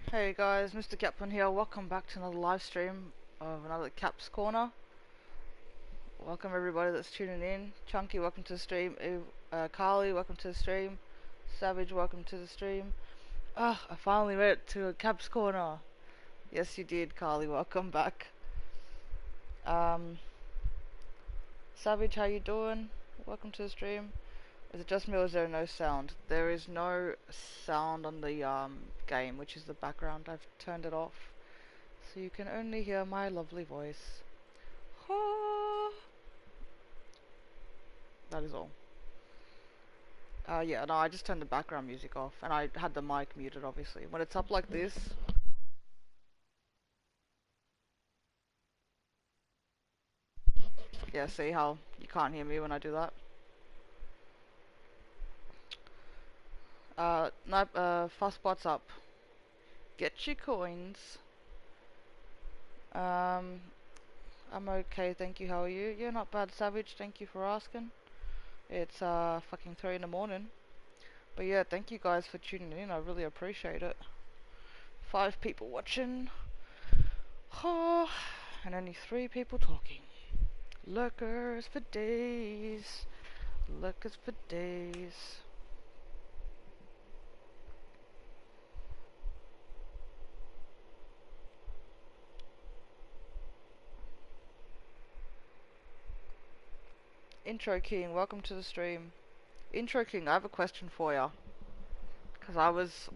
Hey guys, Mr. Kaplan here. Welcome back to another live stream of another Kaps Corner. Welcome everybody that's tuning in. Chunky, welcome to the stream. Carly, welcome to the stream. Savage, welcome to the stream. Ah, I finally made it to a Kaps Corner. Yes, you did, Carly. Welcome back. Um, Savage, how you doing? Welcome to the stream. Is it just me or is there no sound? There is no sound on the game, which is the background. I've turned it off. So you can only hear my lovely voice. Ah, that is all. Yeah, no, I just turned the background music off, and I had the mic muted, obviously. When it's up like this, yeah, see how you can't hear me when I do that? Nope, Fussbot's up. Get your coins. Um, I'm okay, thank you, how are you? Yeah, not bad, Savage, thank you for asking. It's, fucking 3 in the morning. But yeah, thank you guys for tuning in, I really appreciate it. 5 people watching. Oh, and only 3 people talking. Lurkers for days. Lurkers for days. Intro King, welcome to the stream. Intro King, I have a question for ya. Because I was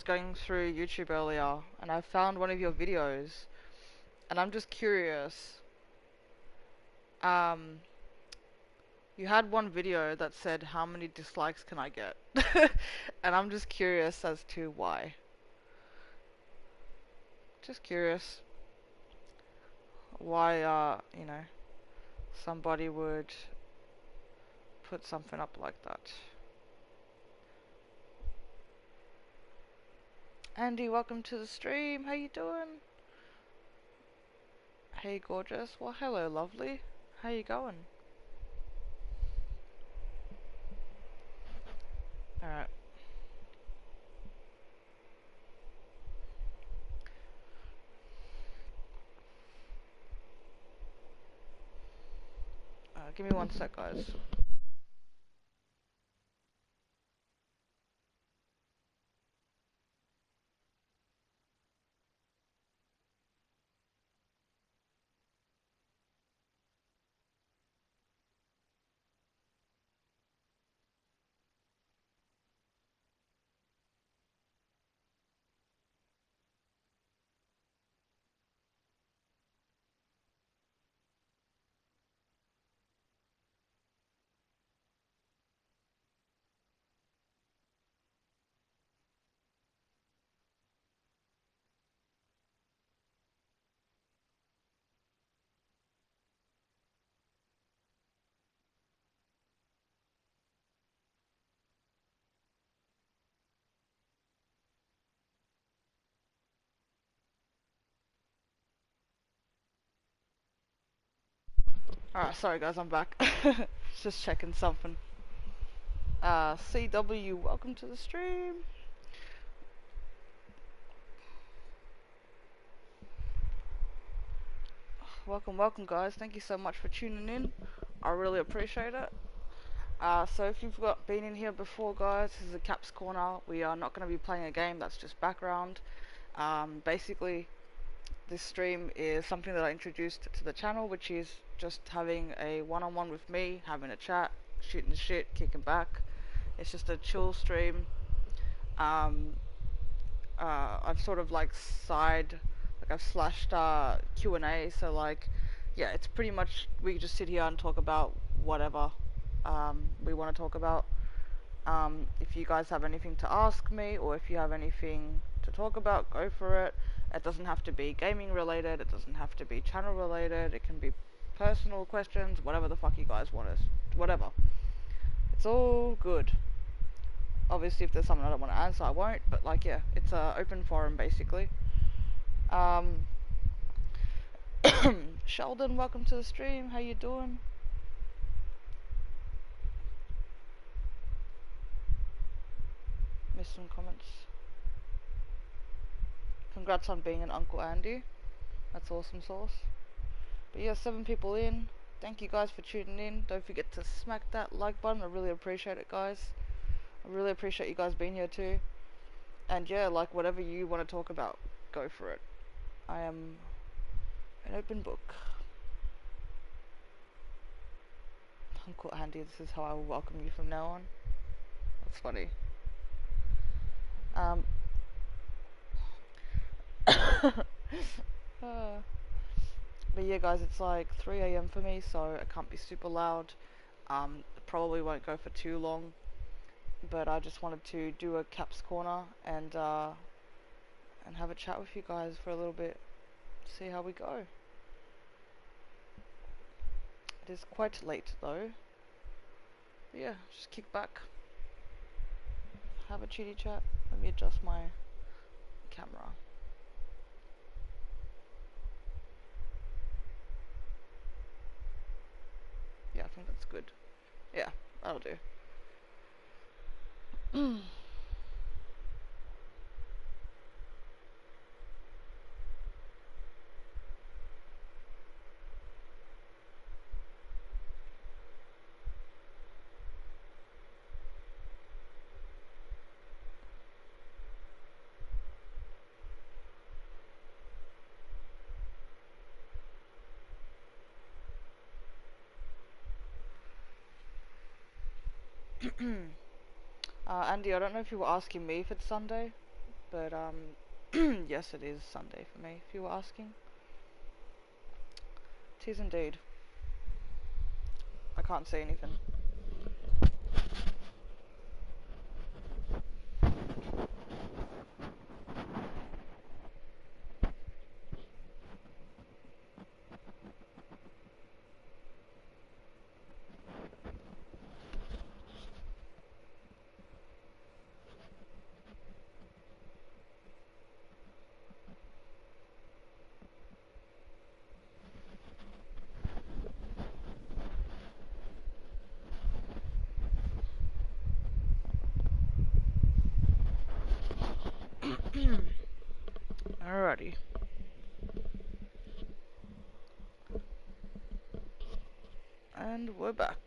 going through YouTube earlier, and I found one of your videos, and I'm just curious. Um, you had one video that said, how many dislikes can I get? And I'm just curious as to why. Just curious why, somebody would put something up like that. Andy, welcome to the stream. How you doing? Hey, gorgeous. Well, hello, lovely. How you going? Alright. Give me one sec, guys. Alright, sorry guys, I'm back. Just checking something. CW, welcome to the stream. Welcome, welcome guys. Thank you so much for tuning in. I really appreciate it. So if you've been in here before guys, this is a Caps Corner. We are not going to be playing a game, that's just background. Basically, this stream is something that I introduced to the channel, which is just having a one-on-one with me, having a chat, shooting the shit, kicking back. It's just a chill stream. I've sort of like I've slashed Q&A, so like, yeah, it's pretty much, we just sit here and talk about whatever we want to talk about. If you guys have anything to ask me, or if you have anything to talk about, go for it. It doesn't have to be gaming related, it doesn't have to be channel related, it can be personal questions, whatever the fuck you guys want us, whatever. It's all good. Obviously, if there's something I don't want to answer, I won't, but like, yeah, it's a open forum basically. Sheldon, welcome to the stream, how you doing? Missed some comments. Congrats on being an Uncle Andy. That's awesome sauce. But yeah, 7 people in. Thank you guys for tuning in. Don't forget to smack that like button. I really appreciate it, guys. I really appreciate you guys being here too. And yeah, like whatever you want to talk about, go for it. I am an open book. Uncle Andy, this is how I will welcome you from now on. That's funny. Uh, but yeah, guys, it's like 3 a.m. for me, so I can't be super loud. Probably won't go for too long. But I just wanted to do a Kaps corner and have a chat with you guys for a little bit. See how we go. It is quite late though. But yeah, just kick back, have a chitty chat. Let me adjust my camera. Yeah, I think that's good. Yeah, that'll do. Andy, I don't know if you were asking me if it's Sunday, but yes, it is Sunday for me. If you were asking, it is indeed. I can't see anything. Alrighty. And we're back.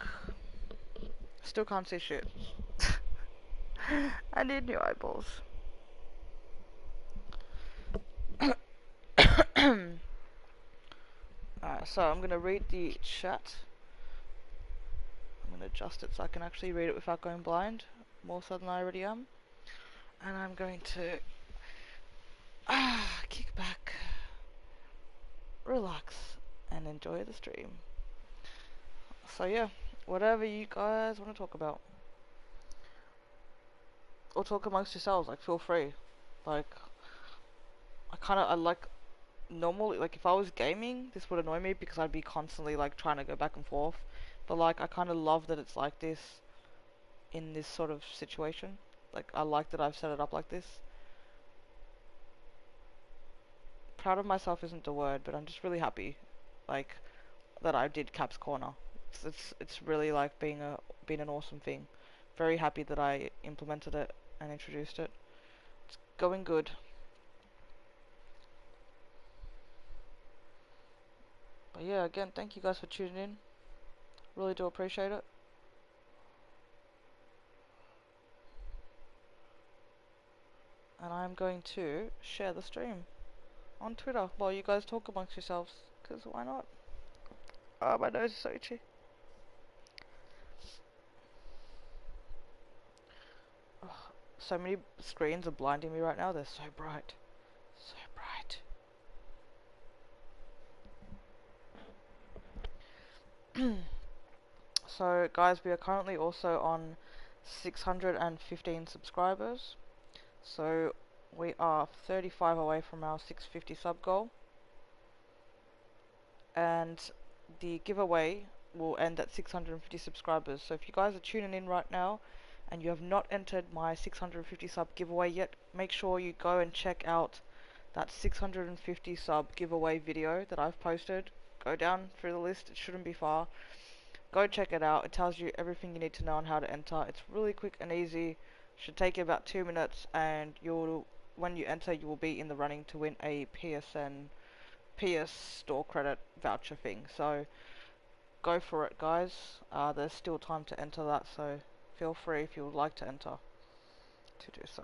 Still can't see shit. I need new eyeballs. Alright, so I'm gonna read the chat. I'm gonna adjust it so I can actually read it without going blind, more so than I already am. And I'm going to kick back, relax, and enjoy the stream. So yeah, whatever you guys want to talk about, or talk amongst yourselves, like feel free. Like I like normally, like if I was gaming, this would annoy me because I'd be constantly like trying to go back and forth. But like I kind of love that it's like this in this sort of situation. Like I like that I've set it up like this. Proud of myself isn't the word, but I'm just really happy, like that I did Caps Corner. It's really like being an awesome thing. Very happy that I implemented it and introduced it. It's going good. But yeah, again, thank you guys for tuning in. Really do appreciate it. And I'm going to share the stream on Twitter while you guys talk amongst yourselves. Because why not? Oh, my nose is so itchy. Oh, so many screens are blinding me right now. They're so bright. So bright. So, guys, we are currently also on 615 subscribers. So, we are 35 away from our 650 sub goal. And the giveaway will end at 650 subscribers. So if you guys are tuning in right now and you have not entered my 650 sub giveaway yet, make sure you go and check out that 650 sub giveaway video that I've posted. Go down through the list, it shouldn't be far. Go check it out. It tells you everything you need to know on how to enter. It's really quick and easy. Should take you about 2 minutes and you'll when you enter, you will be in the running to win a PS store credit voucher thing. So go for it, guys. There's still time to enter that, so feel free if you would like to enter to do so.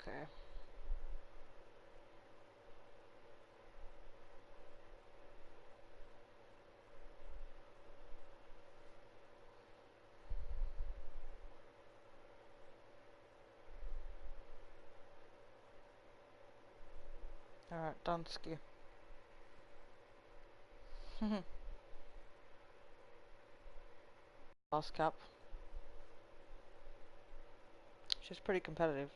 Okay. Alright, done ski. Last cap. She's pretty competitive.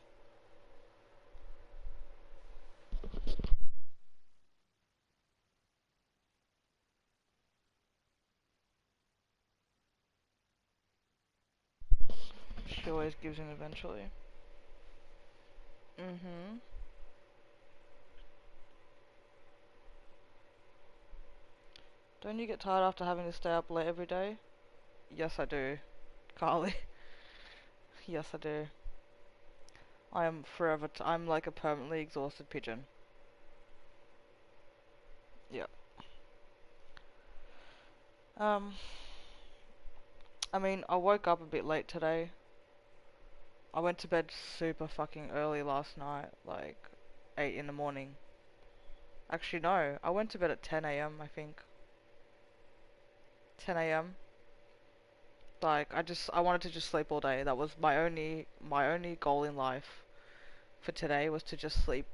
She always gives in eventually. Mm-hmm. Don't you get tired after having to stay up late every day? Yes, I do. Carly. Yes, I do. I am forever. I'm like a permanently exhausted pigeon. Yeah. Um. I mean, I woke up a bit late today. I went to bed super fucking early last night, like 8 in the morning. Actually, no. I went to bed at 10 a.m. I think. 10 a.m. Like I wanted to just sleep all day. That was my only goal in life for today was to just sleep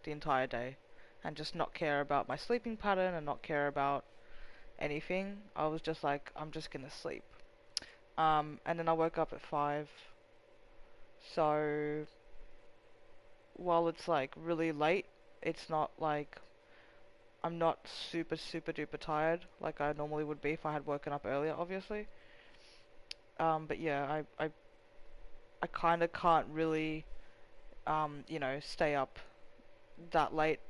the entire day and just not care about my sleeping pattern and not care about anything. I was just like, I'm just gonna sleep. And then I woke up at 5. So while it's like really late, it's not like I'm not super super duper tired like I normally would be if I had woken up earlier, obviously. But yeah, I kind of can't really stay up that late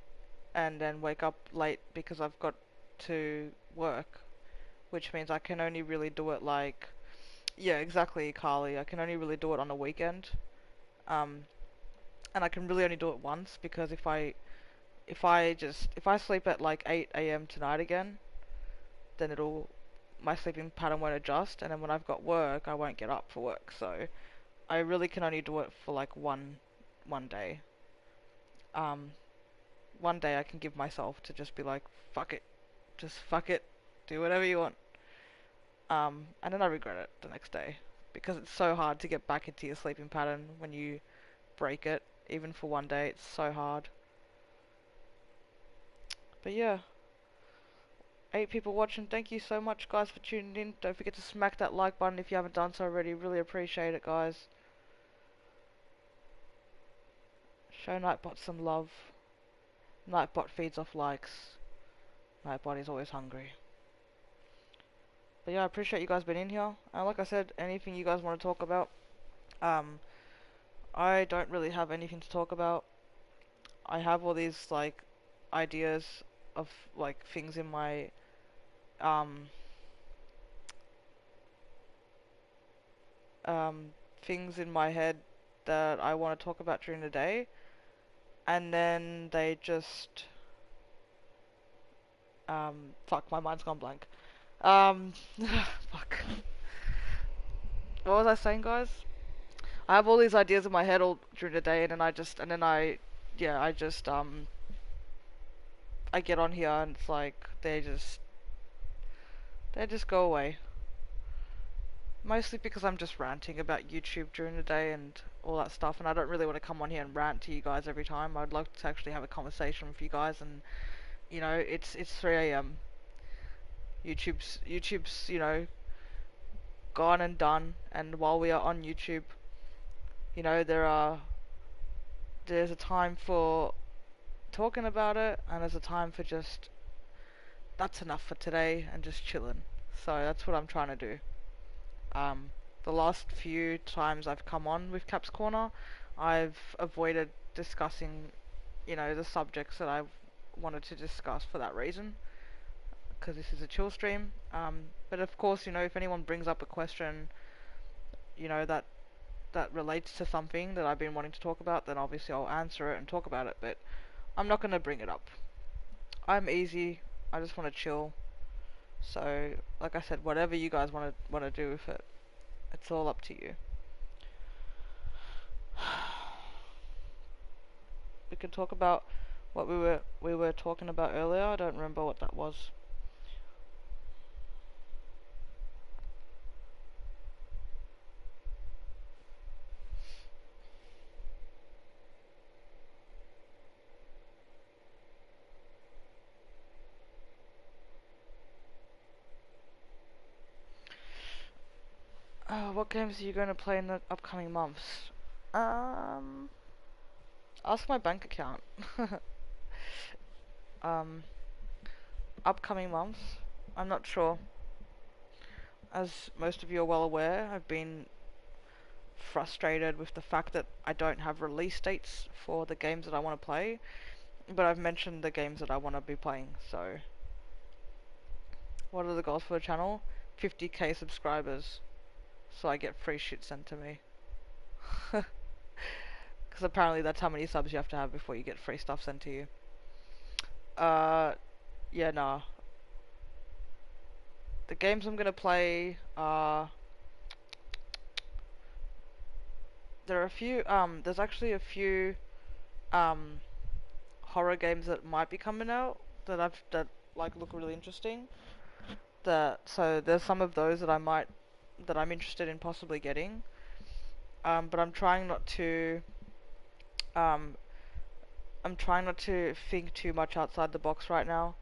and then wake up late because I've got to work, which means I can only really do it like, yeah, exactly, Carly. I can only really do it on a weekend. Um, and I can really only do it once because if I sleep at like 8 a.m. tonight again, then my sleeping pattern won't adjust, and then when I've got work, I won't get up for work. So I really can only do it for like one day. Um, one day I can give myself to just be like, fuck it, just fuck it, do whatever you want. And then I regret it the next day because it's so hard to get back into your sleeping pattern when you break it, even for one day. It's so hard. But yeah, 8 people watching. Thank you so much, guys, for tuning in. Don't forget to smack that like button if you haven't done so already. Really appreciate it, guys. Show Nightbot some love. Nightbot feeds off likes. Nightbot is always hungry. But yeah, I appreciate you guys being in here. And like I said, anything you guys want to talk about, um, I don't really have anything to talk about. I have all these like ideas of like um things in my head that I want to talk about during the day, and then they just fuck, my mind's gone blank. Um, fuck. What was I saying, guys? I have all these ideas in my head all during the day, and then yeah, I get on here and it's like they just go away. Mostly because I'm just ranting about YouTube during the day and all that stuff, and I don't really want to come on here and rant to you guys every time. I'd like to actually have a conversation with you guys, and it's 3 a.m. YouTube's gone and done, and while we are on YouTube, there are there's a time for talking about it, and there's a time for just that's enough for today and just chilling. So that's what I'm trying to do. Um, the last few times I've come on with Caps Corner, I've avoided discussing, the subjects that I've wanted to discuss for that reason, because this is a chill stream. But of course, if anyone brings up a question, that relates to something that I've been wanting to talk about, then obviously I'll answer it and talk about it. But I'm not gonna bring it up. I'm easy. I just want to chill. So, like I said, whatever you guys want to do with it, it's all up to you. We can talk about what we were talking about earlier. I don't remember what that was. What games are you going to play in the upcoming months? Um, Ask my bank account. um, Upcoming months, I'm not sure. As most of you are well aware, I've been frustrated with the fact that I don't have release dates for the games that I want to play, but I've mentioned the games that I want to be playing. So, what are the goals for the channel? 50k subscribers, so I get free shit sent to me. Because apparently that's how many subs you have to have before you get free stuff sent to you. Yeah, nah. The games I'm gonna play are... there's actually a few, um, horror games that might be coming out that look really interesting. So there's some of those that I'm interested in possibly getting. But um, I'm trying not to think too much outside the box right now,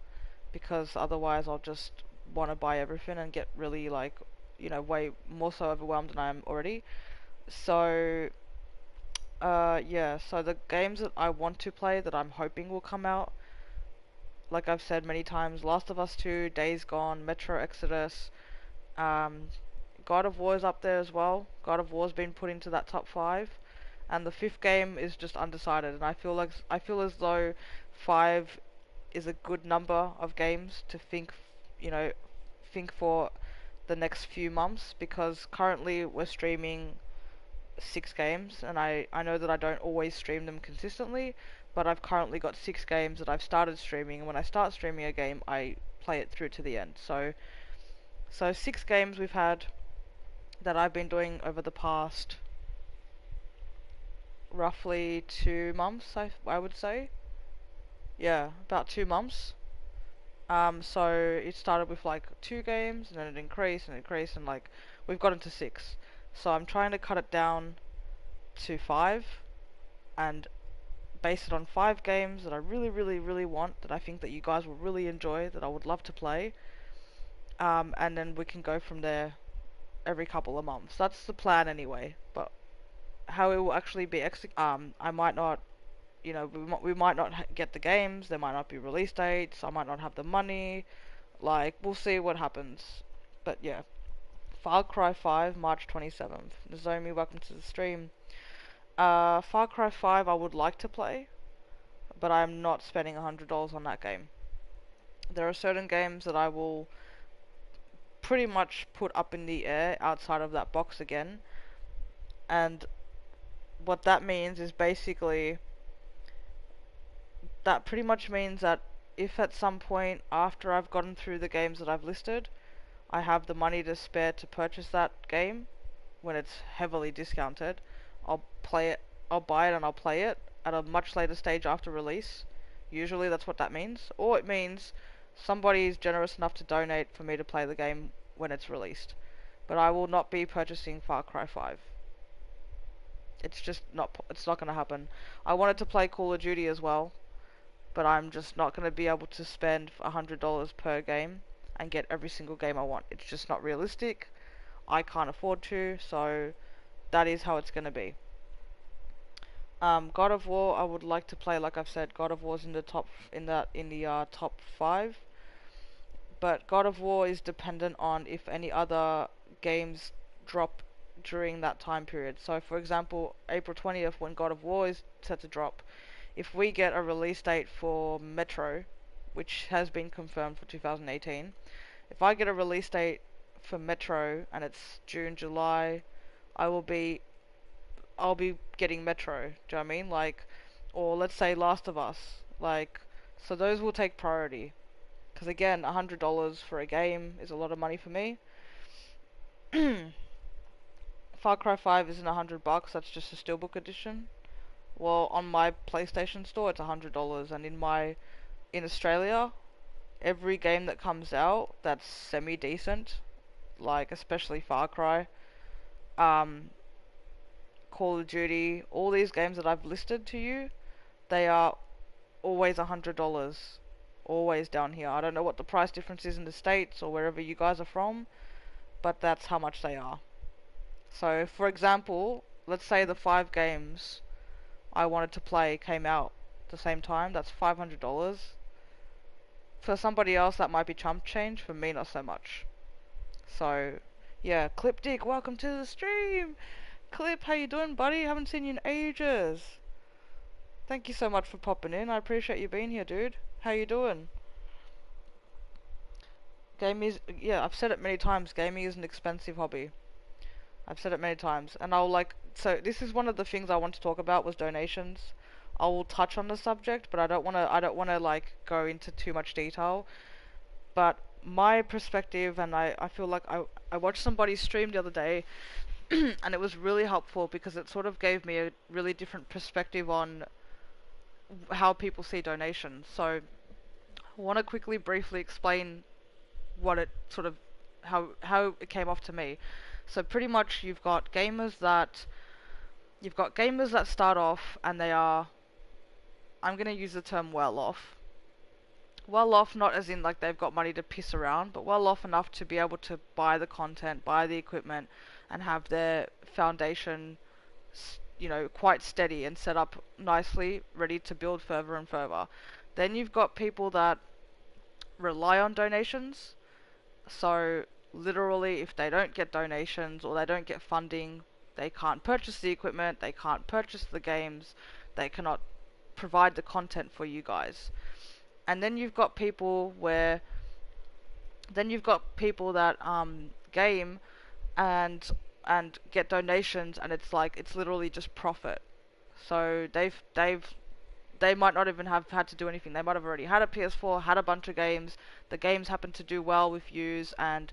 because otherwise I'll just want to buy everything and get really way more so overwhelmed than I am already. So, yeah, so the games that I want to play that I'm hoping will come out, like I've said many times, Last of Us 2, Days Gone, Metro Exodus, um, God of War is up there as well. God of War's been put into that top 5. And the fifth game is just undecided, and I feel as though 5 is a good number of games to think for the next few months, because currently we're streaming 6 games, and I know that I don't always stream them consistently, but I've currently got 6 games that I've started streaming, and when I start streaming a game, I play it through to the end. So 6 games we've had that I've been doing over the past roughly 2 months, I would say. Yeah, about 2 months. So it started with like 2 games, and then it increased and increased, and like we've gotten to 6. So I'm trying to cut it down to 5, and base it on 5 games that I really, really, really want, that I think that you guys will really enjoy, that I would love to play. And then we can go from there every couple of months. That's the plan anyway. But how it will actually be executed, I might not, we might not get the games. There might not be release dates. I might not have the money. Like, we'll see what happens. But yeah, Far Cry 5, March 27th. Nozomi, welcome to the stream. Far Cry 5 I would like to play, but I'm not spending $100 on that game. There are certain games that I will pretty much put up in the air outside of that box again. And what that means is basically, that pretty much means that if at some point after I've gotten through the games that I've listed, I have the money to spare to purchase that game when it's heavily discounted, I'll play it, I'll buy it and I'll play it at a much later stage after release. Usually that's what that means. Or it means somebody is generous enough to donate for me to play the game when it's released. But I will not be purchasing Far Cry 5. It's not going to happen. I wanted to play Call of Duty as well, but I'm just not going to be able to spend $100 per game and get every single game I want. It's just not realistic. I can't afford to, so that is how it's going to be. God of War, I would like to play. Like I've said, God of War's in the top in the top five. But God of War is dependent on if any other games drop during that time period. So, for example, April 20th, when God of War is set to drop, if we get a release date for Metro, which has been confirmed for 2018, if I get a release date for Metro and it's June, July, I will be I'll be getting Metro. Do you know what I mean? Like, or let's say Last of Us. Like, so those will take priority. Because again, $100 for a game is a lot of money for me. Far Cry 5 isn't $100. That's just a steelbook edition. Well, on my PlayStation store, it's $100, and in Australia, every game that comes out that's semi decent, like especially Far Cry, um, Call of Duty, all these games that I've listed to you, they are always $100. Always down here. I don't know what the price difference is in the States or wherever you guys are from, but that's how much they are. So, for example, let's say the 5 games I wanted to play came out at the same time. That's $500. For somebody else, that might be chump change. For me, not so much. So, yeah, Clip Dick, welcome to the stream. Clip, how you doing, buddy? Haven't seen you in ages. Thank you so much for popping in. I appreciate you being here, dude. How you doing? Gaming is, yeah, I've said it many times. Gaming is an expensive hobby. I've said it many times, and so this is one of the things I want to talk about was donations. I will touch on the subject, but I don't wanna like go into too much detail. But my perspective, and I feel like I watched somebody stream the other day, and it was really helpful because it sort of gave me a really different perspective on how people see donations. So I want to quickly, briefly explain what it sort of how it came off to me. So pretty much you've got gamers that start off and they are, I'm gonna use the term well off. Well off, not as in like they've got money to piss around, but well off enough to be able to buy the content, buy the equipment, and have their foundation, quite steady and set up nicely, ready to build further and further. Then you've got people that rely on donations. So literally, if they don't get donations or they don't get funding, they can't purchase the equipment, they can't purchase the games, they cannot provide the content for you guys. And then you've got people where then you've got people that game and get donations, and it's like it's literally just profit. So they might not even have had to do anything. They might have already had a PS4, had a bunch of games. The games happen to do well with views, and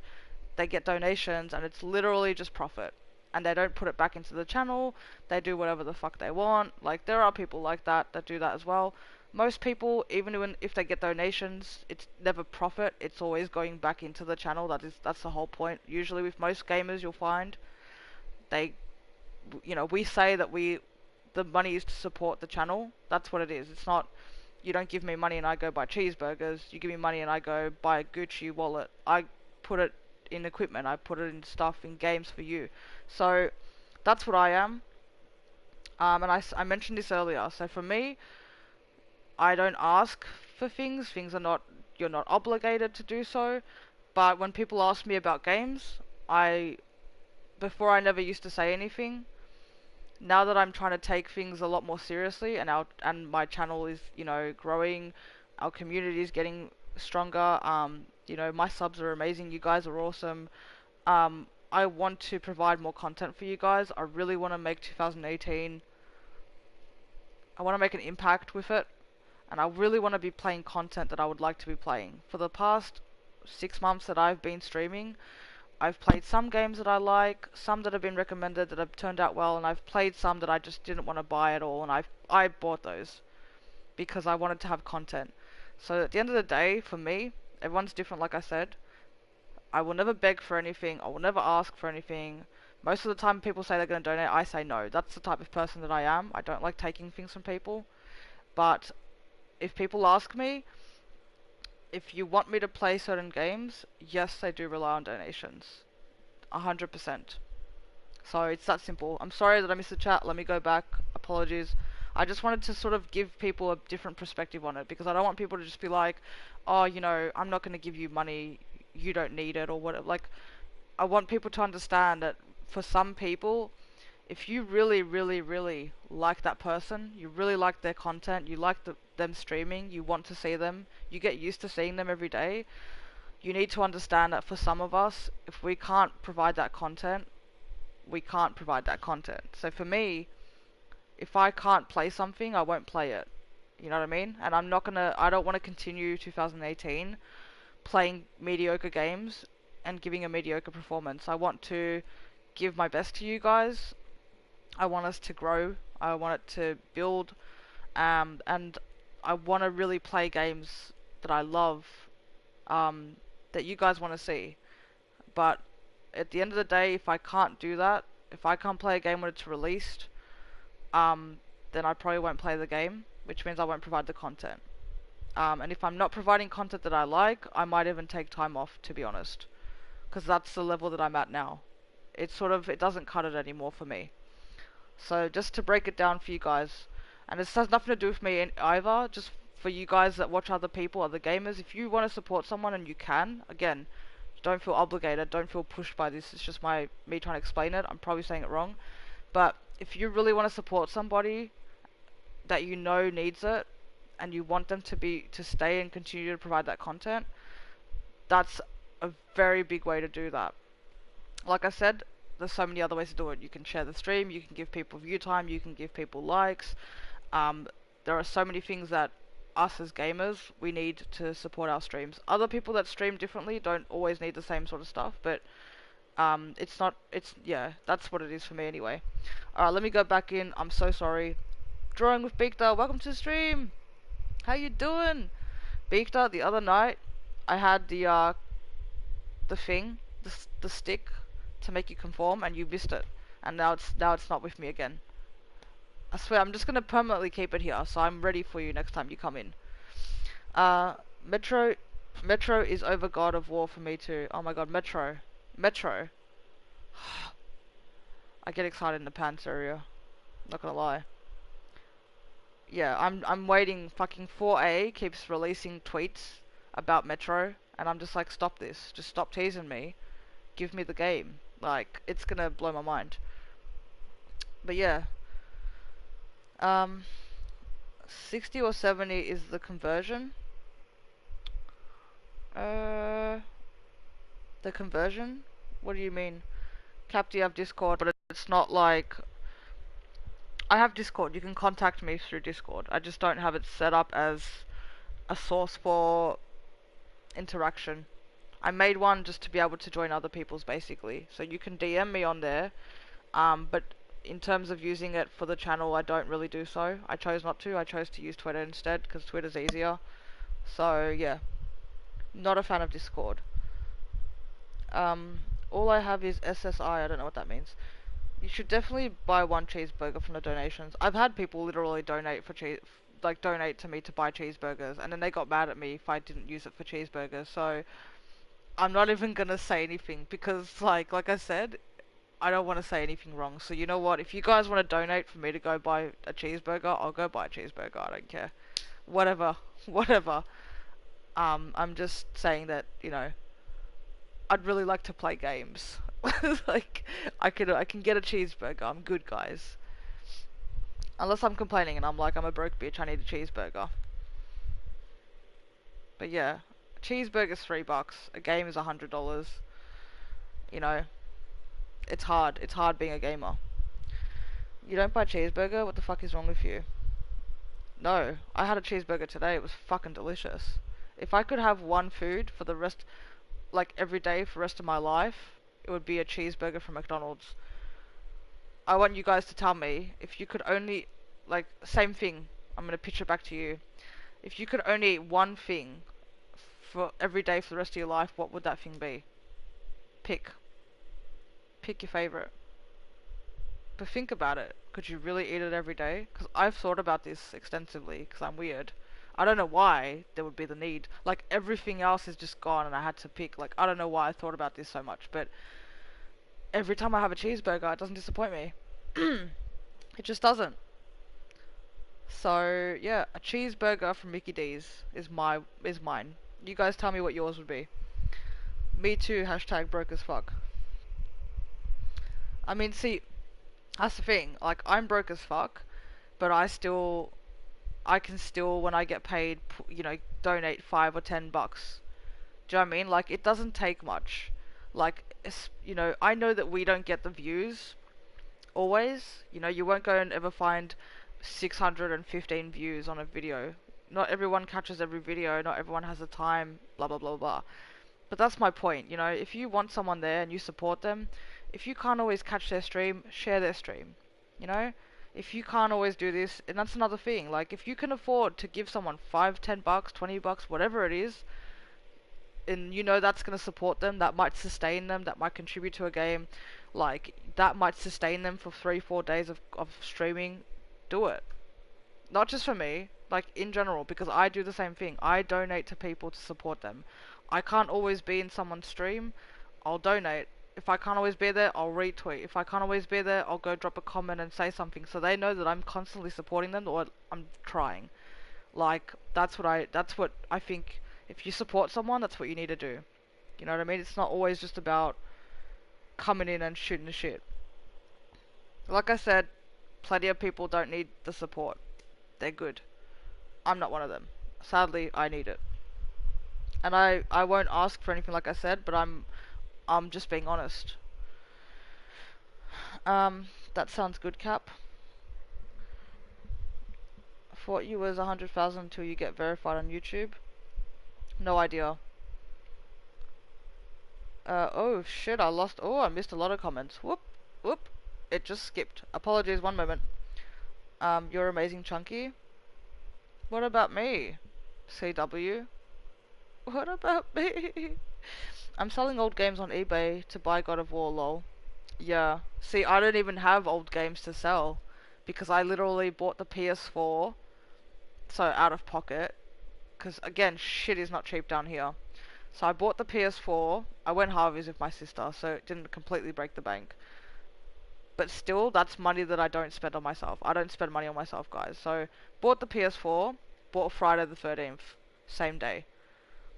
they get donations, and it's literally just profit. And they don't put it back into the channel. They do whatever the fuck they want. Like, there are people like that do that as well. Most people, even if they get donations, it's never profit. It's always going back into the channel. That's the whole point. Usually with most gamers, you'll find they, we say that the money is to support the channel. That's what it is. It's not, you don't give me money and I go buy cheeseburgers. You give me money and I go buy a Gucci wallet. I put it in equipment. I put it in stuff, in games for you. So that's what I am. And I mentioned this earlier. So for me, I don't ask for things. Things are not, you're not obligated to do so. But when people ask me about games, before I never used to say anything. Now that I'm trying to take things a lot more seriously, and my channel is, growing, our community is getting stronger. My subs are amazing. You guys are awesome. I want to provide more content for you guys. I really want to make 2018. I want to make an impact with it, and I really want to be playing content that I would like to be playing. For the past 6 months that I've been streaming, I've played some games that I like, some that have been recommended that have turned out well, and I've played some that I just didn't want to buy at all, and I bought those because I wanted to have content. So at the end of the day, for me, everyone's different, like I said. I will never beg for anything. I will never ask for anything. Most of the time people say they're going to donate, I say no. That's the type of person that I am. I don't like taking things from people. But if people ask me, if you want me to play certain games, yes, they do rely on donations. 100%. So it's that simple. I'm sorry that I missed the chat. Let me go back. Apologies. I just wanted to sort of give people a different perspective on it, because I don't want people to just be like, oh, I'm not going to give you money, you don't need it, or whatever. Like, I want people to understand that for some people, if you really, really, really like that person, you really like their content, you like them streaming, you want to see them, you get used to seeing them every day, you need to understand that for some of us, if we can't provide that content, we can't provide that content. So for me, if I can't play something, I won't play it. You know what I mean? And I don't want to continue 2018 playing mediocre games and giving a mediocre performance. I want to give my best to you guys. I want us to grow. I want it to build. And I want to really play games that I love, um, that you guys want to see. But at the end of the day, if I can't do that, if I can't play a game when it's released, um, then I probably won't play the game, which means I won't provide the content. And if I'm not providing content that I like, I might even take time off, to be honest, because that's the level that I'm at now. It doesn't cut it anymore for me. So just to break it down for you guys, and this has nothing to do with me either, just for you guys that watch other people, other gamers, if you want to support someone and you can, again, don't feel obligated, don't feel pushed by this, it's just me trying to explain it, I'm probably saying it wrong, but if you really want to support somebody that you know needs it, and you want them to stay and continue to provide that content, that's a very big way to do that. Like I said, there's so many other ways to do it. You can share the stream, you can give people view time, you can give people likes. Um, there are so many things that us as gamers, we need to support our streams. Other people that stream differently don't always need the same sort of stuff, but yeah, that's what it is for me anyway. Alright, let me go back in. I'm so sorry. Drawing with Beekta, welcome to the stream. How you doing? Beekta, the other night, I had the thing, the stick to make you conform, and you missed it, and now it's not with me again. I swear, I'm just gonna permanently keep it here, so I'm ready for you next time you come in. Uh, Metro, Metro is over God of War for me too. Oh my god, Metro. I get excited in the pants area. Not gonna lie. Yeah, I'm waiting. Fucking 4A keeps releasing tweets about Metro, and I'm just like, stop this. Just stop teasing me. Give me the game. Like, it's gonna blow my mind. But yeah, um, 60 or 70 is the conversion. Uh, the conversion? What do you mean? Cap, do you have Discord? But it's not like... I have Discord. You can contact me through Discord. I just don't have it set up as a source for interaction. I made one just to be able to join other people's, basically. So you can DM me on there. But in terms of using it for the channel, I don't really do so. I chose not to. I chose to use Twitter instead, because Twitter's easier. So, yeah. Not a fan of Discord. All I have is SSI. I don't know what that means. You should definitely buy one cheeseburger from the donations. I've had people literally donate for donate to me to buy cheeseburgers, and then they got mad at me if I didn't use it for cheeseburgers. So I'm not even gonna say anything, because like I said, I don't want to say anything wrong. So you know what? If you guys want to donate for me to go buy a cheeseburger, I'll go buy a cheeseburger. I don't care. Whatever, whatever. I'm just saying that, I'd really like to play games. Like, I can get a cheeseburger. I'm good, guys. Unless I'm complaining and I'm like, I'm a broke bitch, I need a cheeseburger. But yeah, a cheeseburger's $3. A game is $100. You know, it's hard. It's hard being a gamer. You don't buy cheeseburger? What the fuck is wrong with you? No, I had a cheeseburger today. It was fucking delicious. If I could have one food for the rest, like every day for the rest of my life, it would be a cheeseburger from McDonald's. I want you guys to tell me, if you could only, like, same thing, I'm gonna pitch it back to you. If you could only eat one thing for every day for the rest of your life, what would that thing be? Pick. Pick your favorite. But think about it. Could you really eat it every day? Because I've thought about this extensively, because I'm weird. I don't know why there would be the need. Like, everything else is just gone and I had to pick. Like, I don't know why I thought about this so much, but every time I have a cheeseburger, it doesn't disappoint me. It just doesn't. So yeah, a cheeseburger from Mickey D's is mine. You guys tell me what yours would be. Me too. Hashtag broke as fuck. I mean, see, that's the thing. Like, I'm broke as fuck, but I can still, when I get paid, donate $5 or $10. Do you know what I mean? Like, it doesn't take much. Like, I know that we don't get the views always. You won't go and ever find 615 views on a video. Not everyone catches every video. Not everyone has the time. Blah blah blah blah. But that's my point. If you want someone there and you support them, if you can't always catch their stream, share their stream. You know, if you can't always do this, and that's another thing. Like, if you can afford to give someone $5, $10, $20, whatever it is, and that's going to support them, that might sustain them, that might contribute to a game, like that might sustain them for 3 4 days of streaming, do it. Not just for me, like in general, because I do the same thing. I donate to people to support them. I can't always be in someone's stream, I'll donate. If I can't always be there, I'll retweet. If I can't always be there, I'll go drop a comment and say something so they know that I'm constantly supporting them or I'm trying. Like, that's what I think. If you support someone, that's what you need to do. You know what I mean? It's not always just about coming in and shooting the shit. Like I said, plenty of people don't need the support. They're good. I'm not one of them. Sadly, I need it. And I won't ask for anything, like I said, but I'm just being honest. That sounds good, Cap. I thought you was 100,000 until you get verified on YouTube. No idea. Oh shit, I missed a lot of comments. Whoop, whoop. It just skipped. Apologies, one moment. You're amazing, Chunky. What about me? CW? What about me? I'm selling old games on eBay to buy God of War, lol. Yeah. See, I don't even have old games to sell. Because I literally bought the PS4, so out of pocket. Because, again, shit is not cheap down here. So I bought the PS4. I went halvesies with my sister, so it didn't completely break the bank. But still, that's money that I don't spend on myself. I don't spend money on myself, guys. So, bought the PS4, bought Friday the 13th, same day.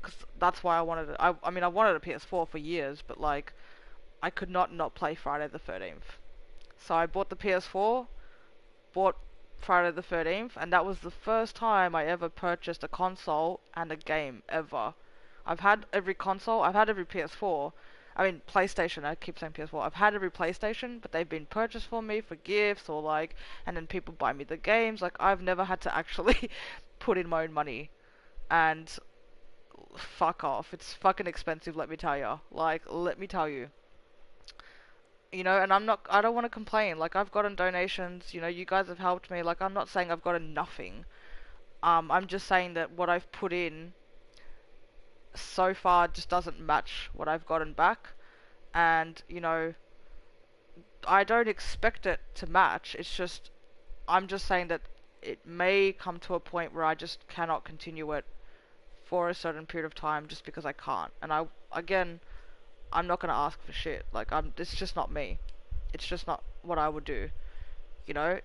Because that's why I wanted it. I mean, I wanted a PS4 for years, but like, I could not play Friday the 13th. So I bought the PS4, bought Friday the 13th, and that was the first time I ever purchased a console and a game, ever. I've had every console, I've had every PS4, I mean PlayStation, I keep saying PS4, I've had every PlayStation, but they've been purchased for me for gifts, or like, and then people buy me the games, like, I've never had to actually put in my own money, and fuck off, it's fucking expensive, let me tell you, like, let me tell you. And I don't want to complain. Like, I've gotten donations, you guys have helped me. Like, I'm not saying I've gotten nothing. I'm just saying that what I've put in so far just doesn't match what I've gotten back. And, I don't expect it to match. I'm just saying that it may come to a point where I just cannot continue it for a certain period of time just because I can't. And again, I'm not gonna ask for shit. Like, it's just not me. It's just not what I would do. You know,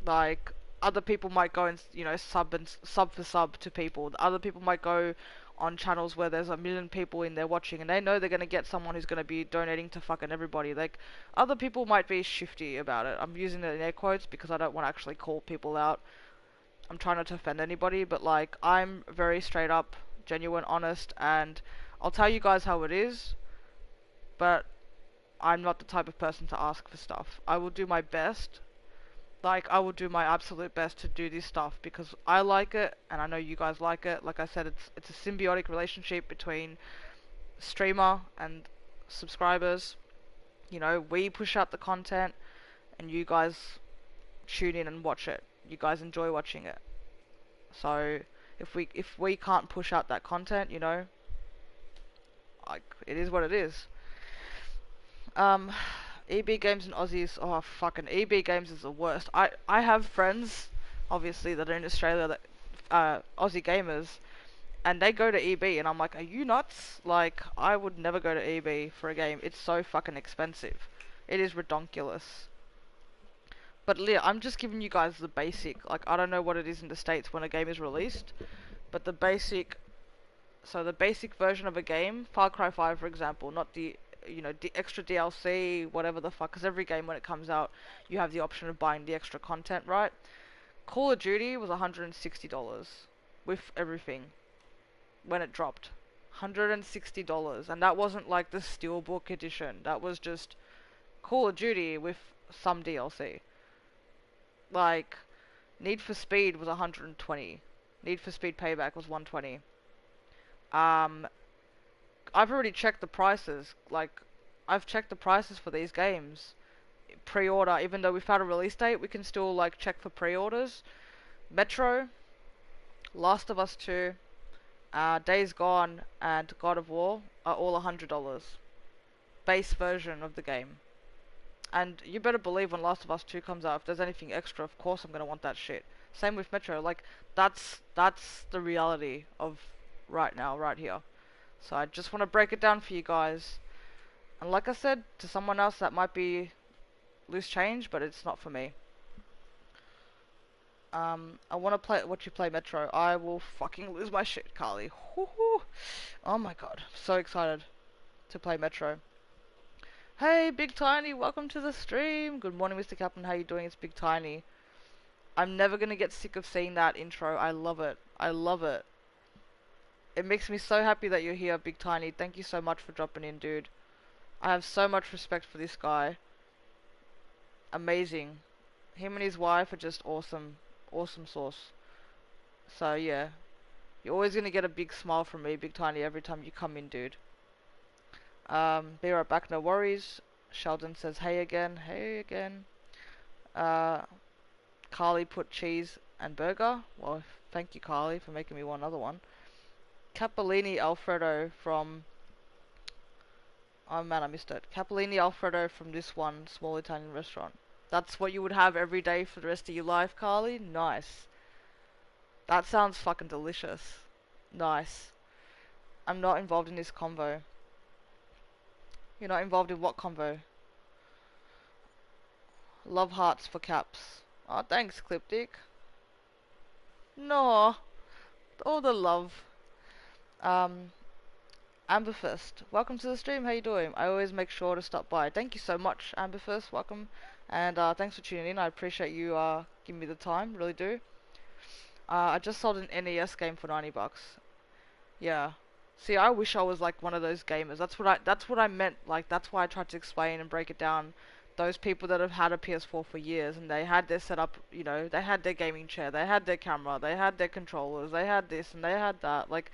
like, other people might go and sub for sub to people. Other people might go on channels where there's a million people in there watching, and they know they're gonna get someone who's gonna be donating to fucking everybody. Like, other people might be shifty about it. I'm using it in air quotes because I don't want to actually call people out. I'm trying not to offend anybody, but like, I'm very straight up, genuine, honest, and I'll tell you guys how it is, but I'm not the type of person to ask for stuff. I will do my best. Like, I will do my absolute best to do this stuff because I like it, and I know you guys like it. Like I said, it's a symbiotic relationship between streamer and subscribers. We push out the content, and you guys tune in and watch it. You guys enjoy watching it. So, if we can't push out that content, like, it is what it is. EB Games and Aussies, oh fucking EB Games is the worst. I have friends, obviously, that are in Australia, that Aussie gamers, and they go to EB, and I'm like, are you nuts? Like, I would never go to EB for a game. It's so fucking expensive. It is redonkulous. But Leah, I'm just giving you guys the basic. Like, I don't know what it is in the States when a game is released, but the basic. So the basic version of a game, Far Cry 5, for example, not the the extra DLC, whatever the fuck. Because every game when it comes out, you have the option of buying the extra content, right? Call of Duty was $160 with everything when it dropped. $160, and that wasn't like the Steelbook edition. That was just Call of Duty with some DLC. Like Need for Speed was 120. Need for Speed Payback was 120. Um, I've already checked the prices. Like, I've checked the prices for these games. Pre-order, even though we've had a release date, we can still like check for pre-orders. Metro, Last of Us 2, Days Gone, and God of War are all $100. Base version of the game. And you better believe when Last of Us 2 comes out, if there's anything extra, of course I'm gonna want that shit. Same with Metro. Like, that's the reality of right now, right here. So I just want to break it down for you guys. And like I said, to someone else that might be loose change, but it's not for me. I want to play what you play Metro. I will fucking lose my shit, Carly. Woohoo! Oh my god, so excited to play Metro. Hey, Big Tiny, welcome to the stream. Good morning, Mr. Captain. How you doing? It's Big Tiny. I'm never gonna get sick of seeing that intro. I love it. I love it. It makes me so happy that you're here, Big Tiny. Thank you so much for dropping in, dude. I have so much respect for this guy. Amazing. Him and his wife are just awesome. Awesome sauce. So yeah, you're always gonna get a big smile from me, Big Tiny, every time you come in, dude. Be right back, no worries. Sheldon says hey again, hey again. Uh, Carly put cheese and burger. Well, thank you, Carly, for making me want another one. Capellini Alfredo from... Oh man, I missed it. Capellini Alfredo from this one small Italian restaurant. That's what you would have every day for the rest of your life, Carly? Nice. That sounds fucking delicious. Nice. I'm not involved in this convo. You're not involved in what convo? Love hearts for Caps. Oh, thanks, Cliptic. No, all the love. Um, Amberfist, welcome to the stream. How you doing? I always make sure to stop by. Thank you so much, Amberfist. Welcome, and thanks for tuning in. I appreciate you giving me the time. Really do. I just sold an NES game for $90. Yeah. See, I wish I was like one of those gamers. That's what I meant. Like that's why I tried to explain and break it down. Those people that have had a PS4 for years and they had their setup, they had their gaming chair, they had their camera, they had their controllers, they had this and they had that. Like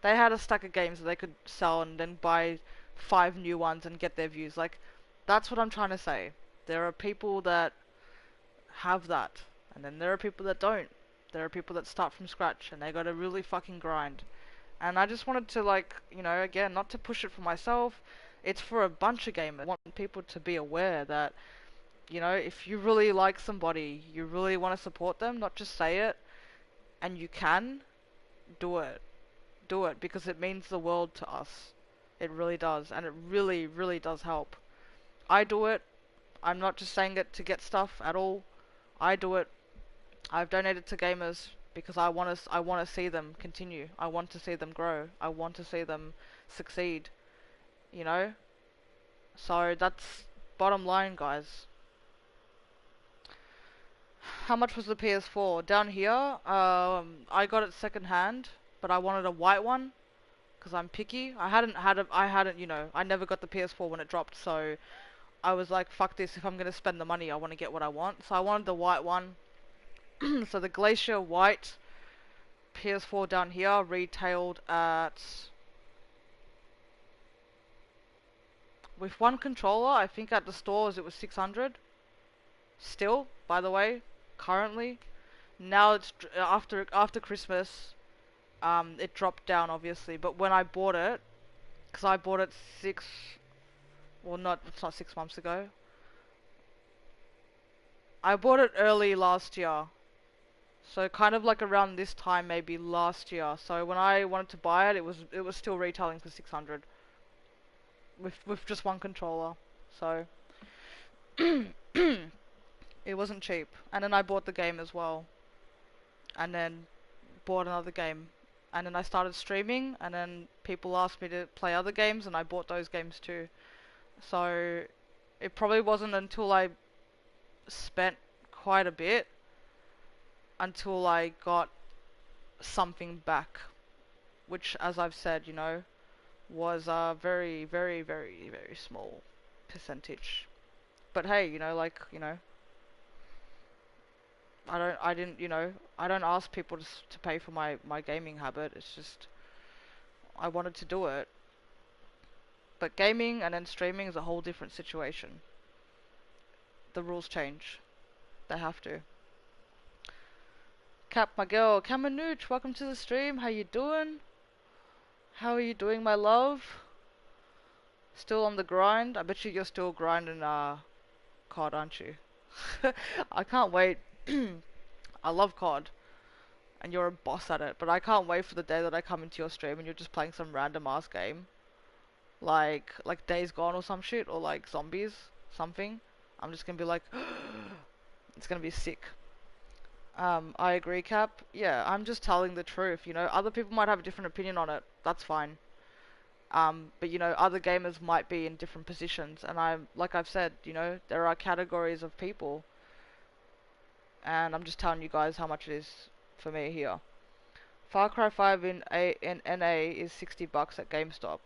they had a stack of games that they could sell and then buy 5 new ones and get their views. Like that's what I'm trying to say. There are people that have that, and then there are people that don't. There are people that start from scratch and they gotta really fucking grind. And I just wanted to like, again, not to push it for myself. It's for a bunch of gamers. I want people to be aware that, if you really like somebody, you really want to support them, not just say it, and you can, do it. Do it, because it means the world to us. It really does, and it really, really does help. I do it. I'm not just saying it to get stuff at all. I do it. I've donated to gamers because I want to see them continue. I want to see them grow. I want to see them succeed, you know? So that's bottom line, guys. How much was the PS4? Down here, I got it second hand, but I wanted a white one because I'm picky. I never got the PS4 when it dropped, so I was like, fuck this, if I'm going to spend the money, I want to get what I want. So I wanted the white one. So the Glacier White PS4 down here retailed at, with one controller, I think at the stores it was 600. Still, by the way, currently. Now it's after Christmas, it dropped down obviously. But when I bought it, because I bought it it's not 6 months ago. I bought it early last year. So kind of like around this time maybe last year. So when I wanted to buy it, it was still retailing for 600 with just one controller. So It wasn't cheap. And then I bought the game as well. And then bought another game. And then I started streaming, and then people asked me to play other games, and I bought those games too. So it probably wasn't until I spent quite a bit until I got something back, which, as I've said, was a very, very, very, very small percentage. But hey, I don't ask people to pay for my gaming habit. It's just, I wanted to do it. But gaming and then streaming is a whole different situation. The rules change. They have to. Cap, my girl, Kamanooch, welcome to the stream. How you doing? How are you doing, my love? Still on the grind? I bet you're still grinding COD, aren't you? I can't wait. I love COD, and you're a boss at it. But I can't wait for the day that I come into your stream and you're just playing some random ass game, like Days Gone or some shit, or like Zombies, something. I'm just gonna be like, it's gonna be sick. I agree, Cap. Yeah, I'm just telling the truth. Other people might have a different opinion on it. That's fine. But other gamers might be in different positions, and like I've said, there are categories of people, and I'm just telling you guys how much it is for me here. Far Cry 5 in NA is $60 at GameStop.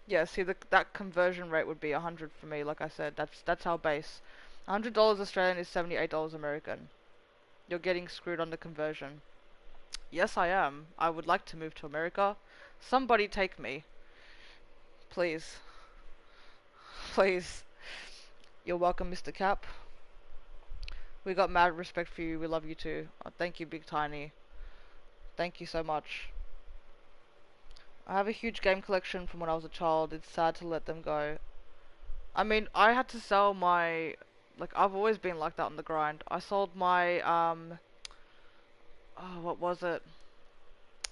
Yeah, see, that conversion rate would be 100 for me. Like I said, that's our base. $100 Australian is $78 American. You're getting screwed on the conversion. Yes, I am. I would like to move to America. Somebody take me, please, please. You're welcome, Mr. Cap. We got mad respect for you. We love you too. Thank you, Big Tiny. Thank you so much. I have a huge game collection from when I was a child. It's sad to let them go. I mean, I had to sell my... Like, I've always been like that on the grind. I sold my, Oh, what was it?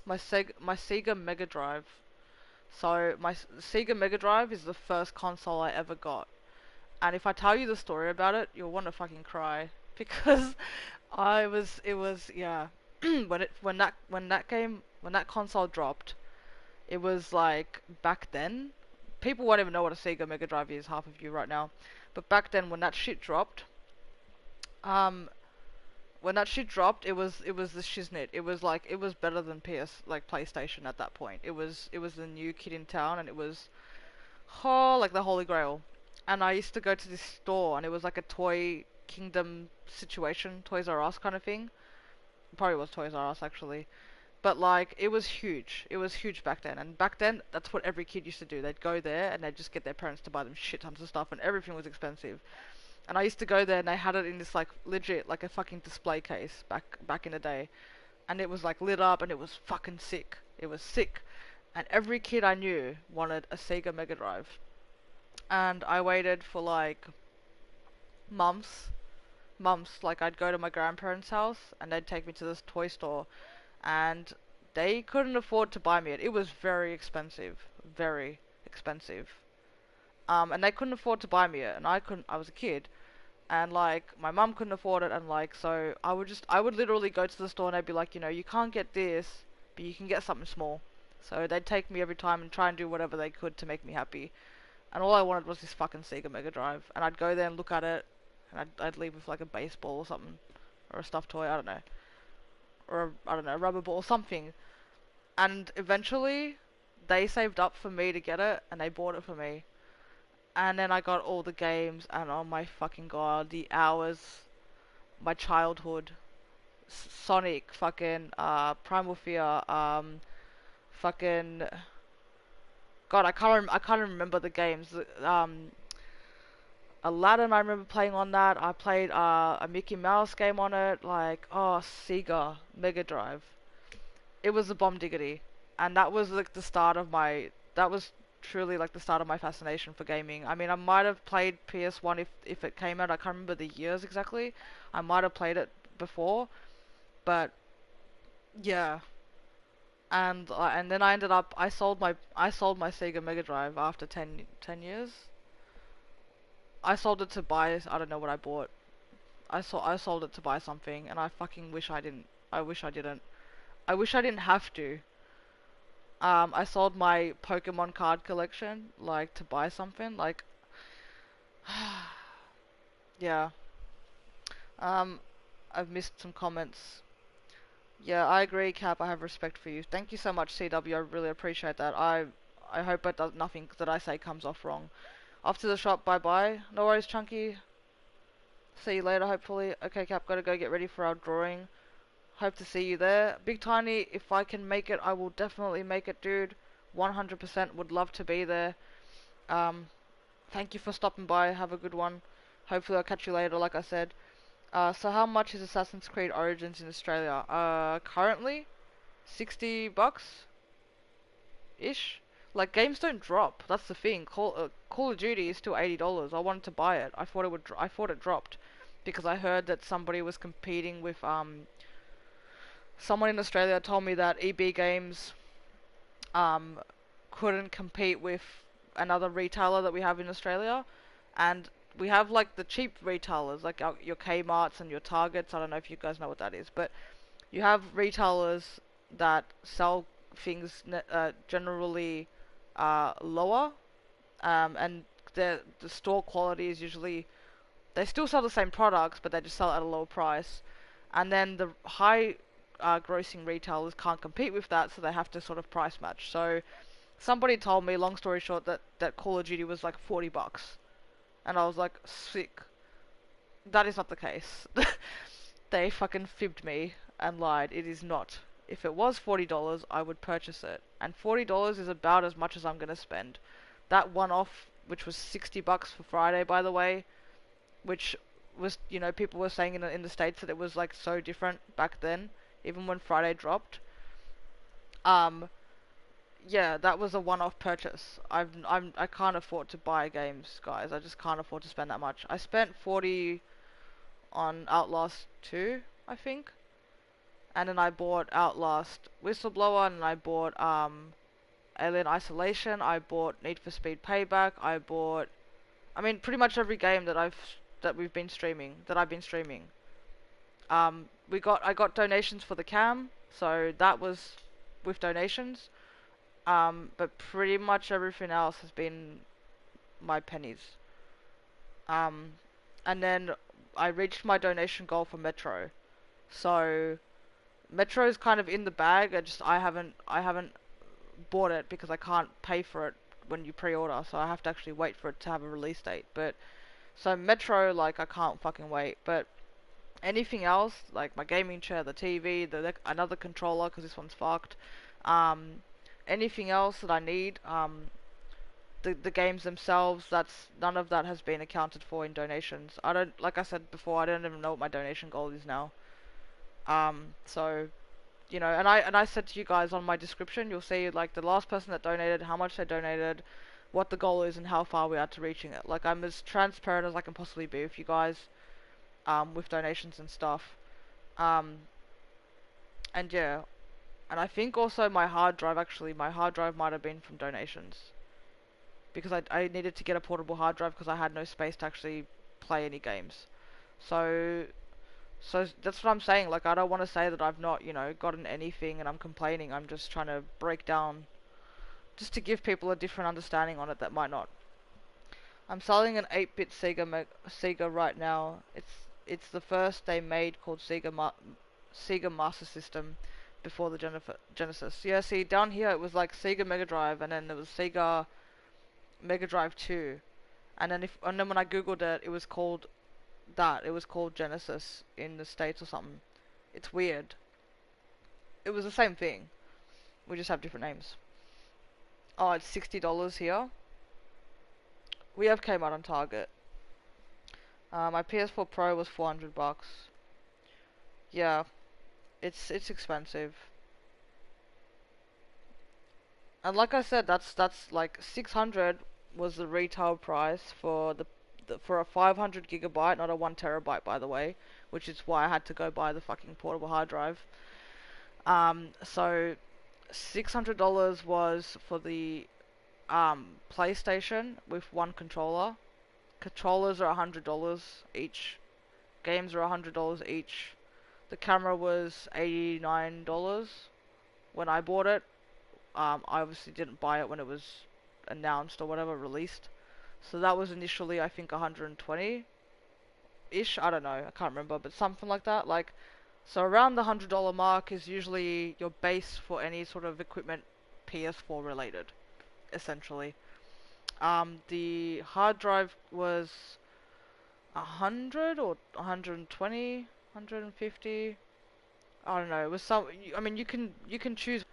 My Sega Mega Drive. So, my Sega Mega Drive is the first console I ever got. And if I tell you the story about it, you'll want to fucking cry. Because yeah. When that console dropped, it was like, back then, people won't even know what a Sega Mega Drive is, half of you right now. But back then, when that shit dropped, um, it was the shiznit. It was better than PlayStation at that point. It was the new kid in town, and it was, oh, like the Holy Grail. And I used to go to this store, and it was like a Toy Kingdom situation, Toys R Us kind of thing. It probably was Toys R Us actually. But like, it was huge. It was huge back then. And back then, that's what every kid used to do. They'd go there and they'd just get their parents to buy them shit tons of stuff, and everything was expensive. And I used to go there, and they had it in this like legit, like a fucking display case back in the day. And it was like lit up, and it was fucking sick. It was sick. And every kid I knew wanted a Sega Mega Drive. And I waited for like months, months. Like, I'd go to my grandparents' house, and they'd take me to this toy store, and they couldn't afford to buy me it. It was very expensive, very expensive. And they couldn't afford to buy me it, and I couldn't. I was a kid, and like my mum couldn't afford it, and like so I would literally go to the store, and they'd be like, you can't get this, but you can get something small. So they'd take me every time and try and do whatever they could to make me happy. And all I wanted was this fucking Sega Mega Drive, and I'd go there and look at it, and I'd leave with like a baseball or something, or a stuffed toy, I don't know, or I don't know, a rubber ball, something. And eventually, they saved up for me to get it, and they bought it for me. And then I got all the games, and oh my fucking god, the hours, my childhood, Sonic, fucking, Primal Fear, fucking, god, I can't remember the games. Aladdin, I remember playing on that. I played a Mickey Mouse game on it. Like, oh, Sega Mega Drive. It was a bomb diggity, and that was like the start of my. That was truly like the start of my fascination for gaming. I mean, I might have played PS1 if it came out. I can't remember the years exactly. I might have played it before, but yeah. And then I ended up I sold my Sega Mega Drive after 10 years. I sold it to buy, I don't know what I bought. I sold it to buy something, and I fucking wish I didn't. I wish I didn't. I wish I didn't have to. I sold my Pokemon card collection, like, to buy something. Like, yeah. Um, I've missed some comments. Yeah, I agree, Cap. I have respect for you. Thank you so much, CW. I really appreciate that. I hope it does nothing that I say comes off wrong. Off to the shop. Bye bye. No worries, Chunky. See you later, hopefully. Okay, Cap. Gotta go get ready for our drawing. Hope to see you there. Big Tiny, if I can make it, I will definitely make it, dude. 100% would love to be there. Um, Thank you for stopping by. Have a good one. Hopefully I'll catch you later, like I said. So how much is Assassin's Creed Origins in Australia? Currently, 60 bucks ish. Like, games don't drop. That's the thing. Call of Duty is still $80. I wanted to buy it. I thought it dropped because I heard that somebody was competing with someone in Australia told me that EB Games um couldn't compete with another retailer that we have in Australia, and we have like the cheap retailers like your Kmart's and your Targets. I don't know if you guys know what that is, but you have retailers that sell things generally lower, and the store quality is usually they still sell the same products, but they just sell it at a lower price. And then the high grossing retailers can't compete with that, so they have to sort of price match. So somebody told me, long story short, that Call of Duty was like 40 bucks, and I was like, sick. That is not the case. They fucking fibbed me and lied. It is not. If it was $40, I would purchase it, and $40 is about as much as I'm gonna spend. That one off, which was 60 bucks for Friday, by the way, which was, people were saying in the States that it was like so different back then, even when Friday dropped. Um, yeah, that was a one-off purchase. I can't afford to buy games, guys. I just can't afford to spend that much. I spent 40 on Outlast 2, I think, and then I bought Outlast Whistleblower, and I bought Alien Isolation. I bought Need for Speed Payback. I mean, pretty much every game that I've been streaming. I got donations for the cam, so that was with donations. But pretty much everything else has been my pennies. Um, and then I reached my donation goal for Metro. So Metro's kind of in the bag. I haven't bought it because I can't pay for it when you pre-order, so I have to actually wait for it to have a release date. But so Metro, like, I can't fucking wait. But anything else, like my gaming chair, the TV, another controller because this one's fucked. Um, Anything else that I need, the games themselves, that's none of that has been accounted for in donations. I don't, like I said before, I don't even know what my donation goal is now. So and I said to you guys on my description, you'll see like the last person that donated, how much they donated, what the goal is, and how far we are to reaching it. Like, I'm as transparent as I can possibly be with you guys, with donations and stuff. Um, and yeah, and I think also my hard drive might have been from donations. Because I needed to get a portable hard drive because I had no space to actually play any games. So, so that's what I'm saying. Like, I don't want to say that I've not, gotten anything and I'm complaining. I'm just trying to break down, just to give people a different understanding on it that might not. I'm selling an 8-bit Sega right now. It's the first they made called Sega Master System before the Genesis. Yeah, see, down here it was like Sega Mega Drive, and then there was Sega Mega Drive 2. And then when I googled it, it was called that. It was called Genesis in the States or something. It's weird. It was the same thing. We just have different names. Oh, it's $60 here. We have Kmart on Target. My PS4 Pro was 400 bucks. Yeah, it's expensive. And like I said, that's like 600 was the retail price for for a 500 gigabyte, not a 1 terabyte, by the way, which is why I had to go buy the fucking portable hard drive. So $600 was for the PlayStation with one controller. Controllers are $100 each, games are $100 each. The camera was $89 when I bought it. I obviously didn't buy it when it was announced or whatever, released. So that was initially, I think, 120-ish. I don't know, I can't remember, but something like that. Like, so around the $100 mark is usually your base for any sort of equipment PS4 related, essentially. The hard drive was 100 or 120, 150. I don't know. It was some. I mean, you can choose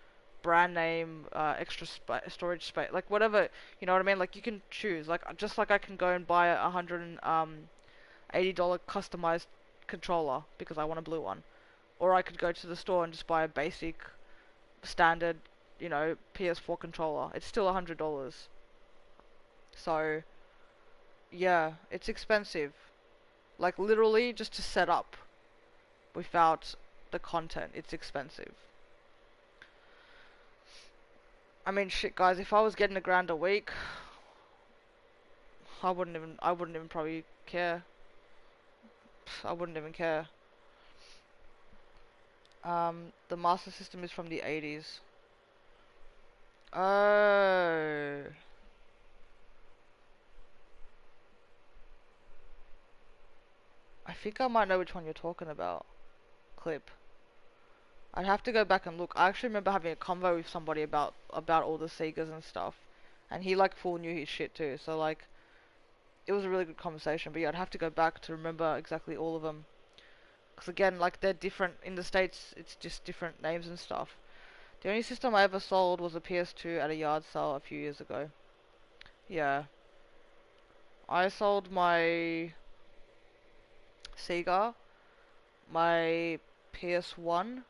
brand name, extra storage space, like whatever. You know what I mean? Like you can choose. Like just like I can go and buy a $180 customized controller because I want a blue one, or I could go to the store and just buy a basic, standard, PS4 controller. It's still $100. So yeah, it's expensive. Like literally just to set up without the content, it's expensive. I mean, shit, guys. If I was getting $1,000 a week, I wouldn't even probably care. I wouldn't even care. The Master System is from the 80s. Oh, I think I might know which one you're talking about. Clip. I'd have to go back and look. I actually remember having a convo with somebody about all the Segas and stuff, and he like full knew his shit too. So like, it was a really good conversation. But yeah, I'd have to go back to remember exactly all of them. Because again, like they're different in the States. It's just different names and stuff. The only system I ever sold was a PS2 at a yard sale a few years ago. Yeah. I sold my Sega, my PS1.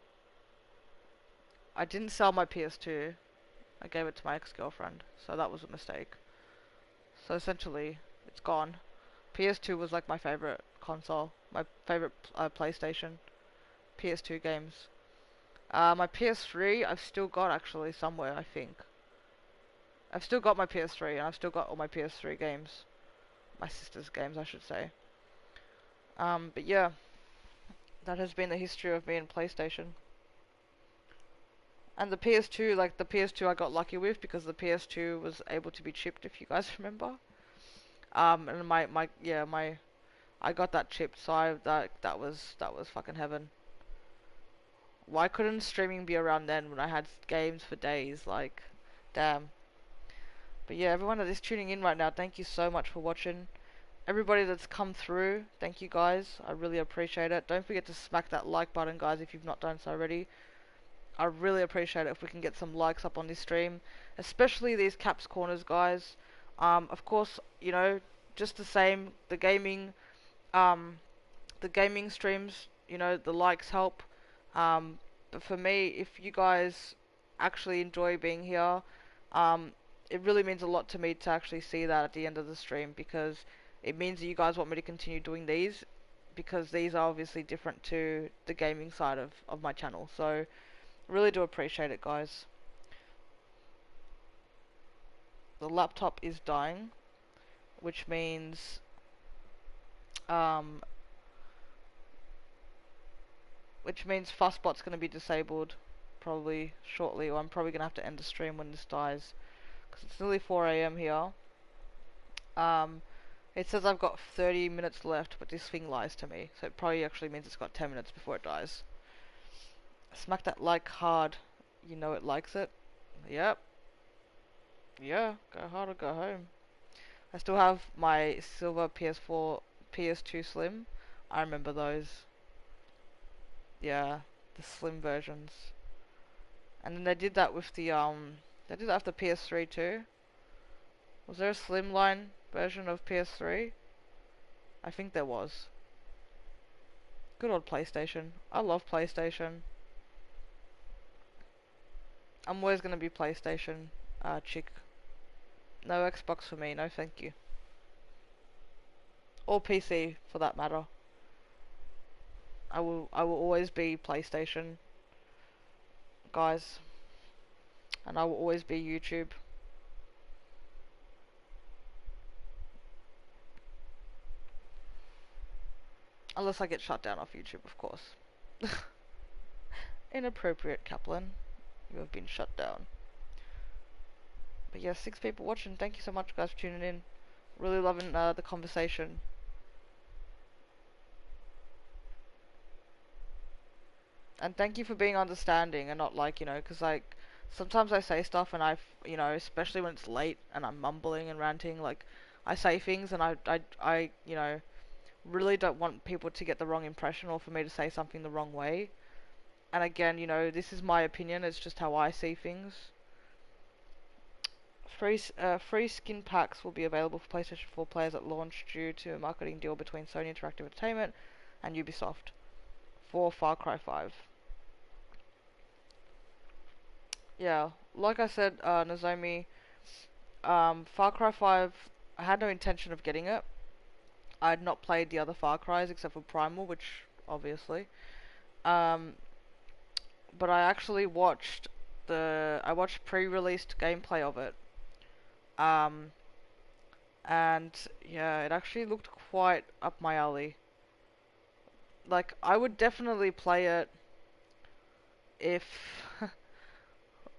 I didn't sell my PS2. I gave it to my ex-girlfriend, so that was a mistake. So essentially, it's gone. PS2 was like my favorite console, my favorite PlayStation. PS2 games. My PS3, I've still got actually somewhere, I think. I've still got my PS3, and I've still got all my PS3 games. My sister's games, I should say. But yeah, that has been the history of me and PlayStation. And the PS2, like the PS2 I got lucky with because the PS2 was able to be chipped, if you guys remember. And my I got that chipped, so that was fucking heaven. Why couldn't streaming be around then when I had games for days? Like, damn. But yeah, everyone that is tuning in right now, thank you so much for watching. Everybody that's come through, thank you guys. I really appreciate it. Don't forget to smack that like button, guys, if you've not done so already. I really appreciate it if we can get some likes up on this stream, especially these Caps corners, guys. Of course, just the same, um, the gaming streams, the likes help. But for me, if you guys actually enjoy being here, um, it really means a lot to me to actually see that at the end of the stream because it means that you guys want me to continue doing these because these are obviously different to the gaming side of my channel. So, really do appreciate it, guys. The laptop is dying, which means um, Fussbot's going to be disabled probably shortly, or I'm probably going to have to end the stream when this dies because it's nearly 4 a.m. here. Um, it says I've got 30 minutes left, but this thing lies to me, so it probably actually means it's got 10 minutes before it dies. Smack that like hard. You know it likes it. Yep. Yeah, go hard or go home. I still have my silver PS4, PS2 Slim. I remember those. Yeah, the slim versions. And then they did that with they did that after PS3 too. Was there a slimline version of PS3? I think there was. Good old PlayStation. I love PlayStation. I'm always gonna be PlayStation chick. No Xbox for me, no thank you. Or PC for that matter. I will always be PlayStation, guys. And I will always be YouTube. Unless I get shut down off YouTube, of course. Inappropriate, Kaplan. You have been shut down. But yeah, 6 people watching. Thank you so much, guys, for tuning in. Really loving the conversation. And thank you for being understanding and not like, because like sometimes I say stuff and especially when it's late and I'm mumbling and ranting, like I say things and I really don't want people to get the wrong impression or for me to say something the wrong way. And again, this is my opinion, it's just how I see things. Free skin packs will be available for PlayStation 4 players at launch due to a marketing deal between Sony Interactive Entertainment and Ubisoft for Far Cry 5. Yeah, like I said, Nozomi, Far Cry 5, I had no intention of getting it. I had not played the other Far Cries except for Primal, which obviously. Um, but I actually I watched pre-released gameplay of it. Um, and yeah, it actually looked quite up my alley. Like, I would definitely play it if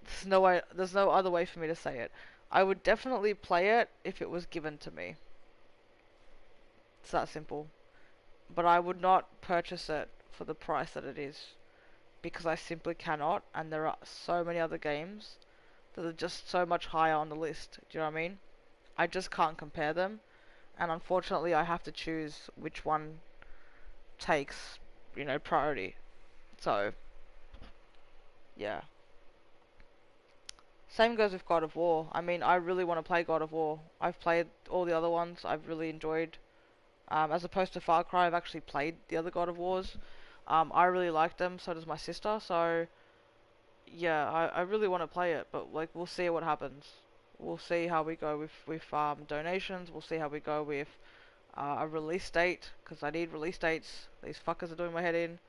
there's no other way for me to say it. I would definitely play it if it was given to me. It's that simple. But I would not purchase it for the price that it is because I simply cannot, and there are so many other games that are just so much higher on the list. Do you know what I mean? I just can't compare them, and unfortunately I have to choose which one takes, priority. So, yeah. Same goes with God of War. I mean, I really want to play God of War. I've played all the other ones. I've really enjoyed. As opposed to Far Cry, I've actually played the other God of Wars. I really like them. So does my sister. So yeah, I really want to play it. But like, we'll see what happens. We'll see how we go with donations. We'll see how we go with a release date, because I need release dates. These fuckers are doing my head in.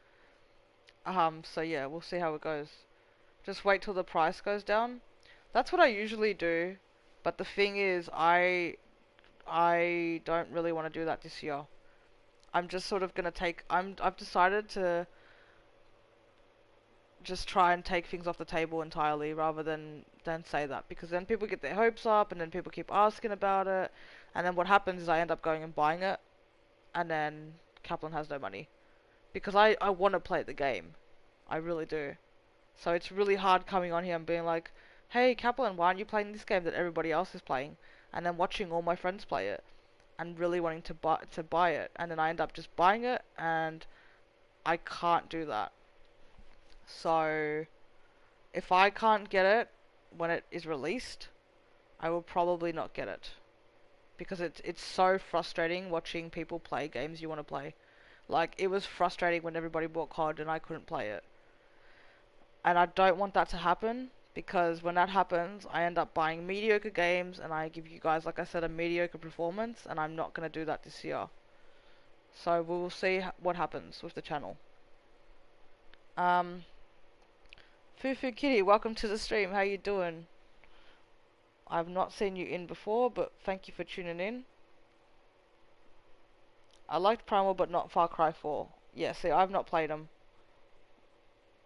So yeah, we'll see how it goes. Just wait till the price goes down. That's what I usually do. But the thing is, I don't really want to do that this year. I'm just sort of gonna I've decided to just try and take things off the table entirely rather than say that, because then people get their hopes up and then people keep asking about it, and then what happens is I end up going and buying it, and then Kaplan has no money because I want to play the game. I really do. So it's really hard coming on here and being like, hey Kaplan, why aren't you playing this game that everybody else is playing? And then watching all my friends play it and really wanting to buy it, and then I end up just buying it, and I can't do that. So if I can't get it when it is released, I will probably not get it because it's so frustrating watching people play games you want to play. Like, it was frustrating when everybody bought COD and I couldn't play it. And I don't want that to happen, because when that happens, I end up buying mediocre games and I give you guys, like I said, a mediocre performance, and I'm not going to do that this year. So we will see what happens with the channel. Fufu Kitty, welcome to the stream. How you doing? I've not seen you in before, but thank you for tuning in. I liked Primal, but not Far Cry 4. Yeah, see, I've not played them.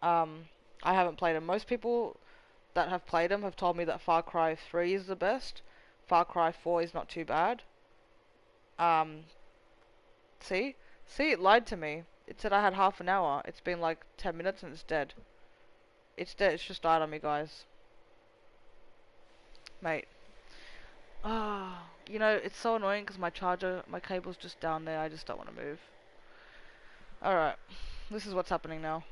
I haven't played them. Most people that have played them have told me that Far Cry 3 is the best. Far Cry 4 is not too bad. Um, see? See, it lied to me. It said I had half an hour. It's been like 10 minutes and it's dead. It's dead. It's just died on me, guys. Mate. Ah, it's so annoying because my cable's just down there. I just don't want to move. Alright. This is what's happening now.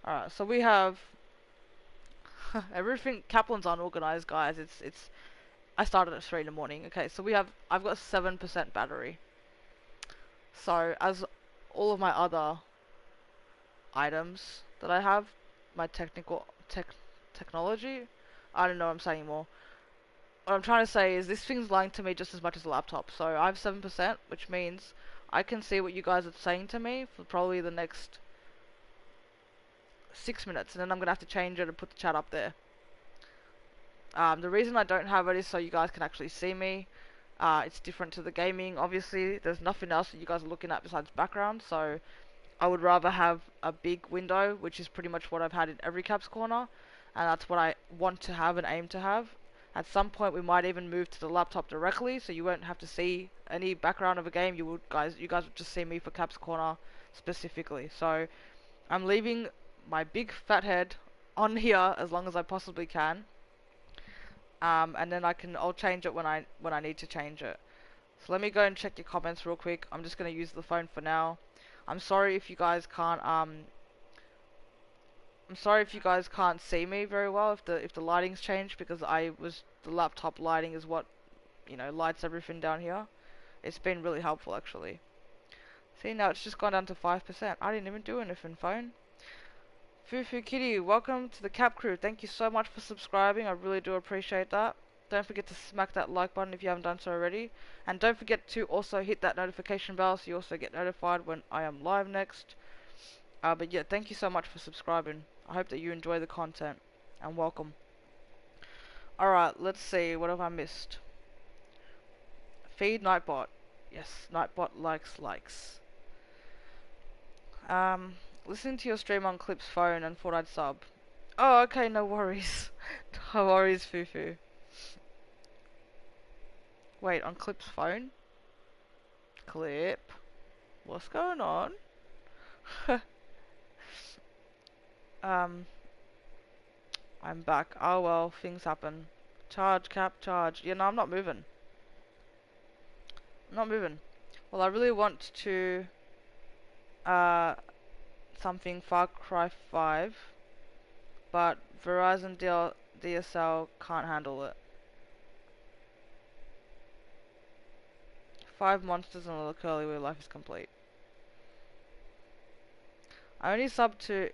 Alright, so we have everything. Kaplan's unorganized, guys. It's I started at 3 in the morning. Okay, so I've got 7% battery. So as all of my other items that I have, my technology, I don't know what I'm saying more. What I'm trying to say is this thing's lying to me just as much as the laptop. So I have 7%, which means I can see what you guys are saying to me for probably the next 6 minutes, and then I'm gonna have to change it and put the chat up there. The reason I don't have it is so you guys can actually see me. It's different to the gaming. Obviously, there's nothing else that you guys are looking at besides background, so I would rather have a big window, which is pretty much what I've had in every Caps corner, and that's what I want to have and aim to have. At some point, we might even move to the laptop directly, so you won't have to see any background of a game. You guys would just see me for Caps corner specifically. So I'm leaving my big fat head on here as long as I possibly can, and then I'll change it when I need to change it. So let me go and check your comments real quick. I'm just gonna use the phone for now. I'm sorry if you guys can't I'm sorry if you guys can't see me very well if the lighting's changed, because the laptop lighting is what, lights everything down here. It's been really helpful actually. See, now it's just gone down to 5%. I didn't even do anything, phone. Fufu Kitty, welcome to the Cap Crew. Thank you so much for subscribing. I really do appreciate that. Don't forget to smack that like button if you haven't done so already. And don't forget to also hit that notification bell so you also get notified when I am live next. But yeah, thank you so much for subscribing. I hope that you enjoy the content. And welcome. Alright, let's see. What have I missed? Feed Nightbot. Yes, Nightbot likes. Listening to your stream on Clip's phone and thought I'd sub. Oh, okay, no worries. No worries, Fufu. Wait, on Clip's phone? Clip? What's going on? I'm back. Oh well, things happen. Charge, Cap, charge. Yeah, no, I'm not moving. I'm not moving. Well, I really want to, something Far Cry 5, but Verizon DSL can't handle it. 5 monsters and a little curly where life is complete. I only sub to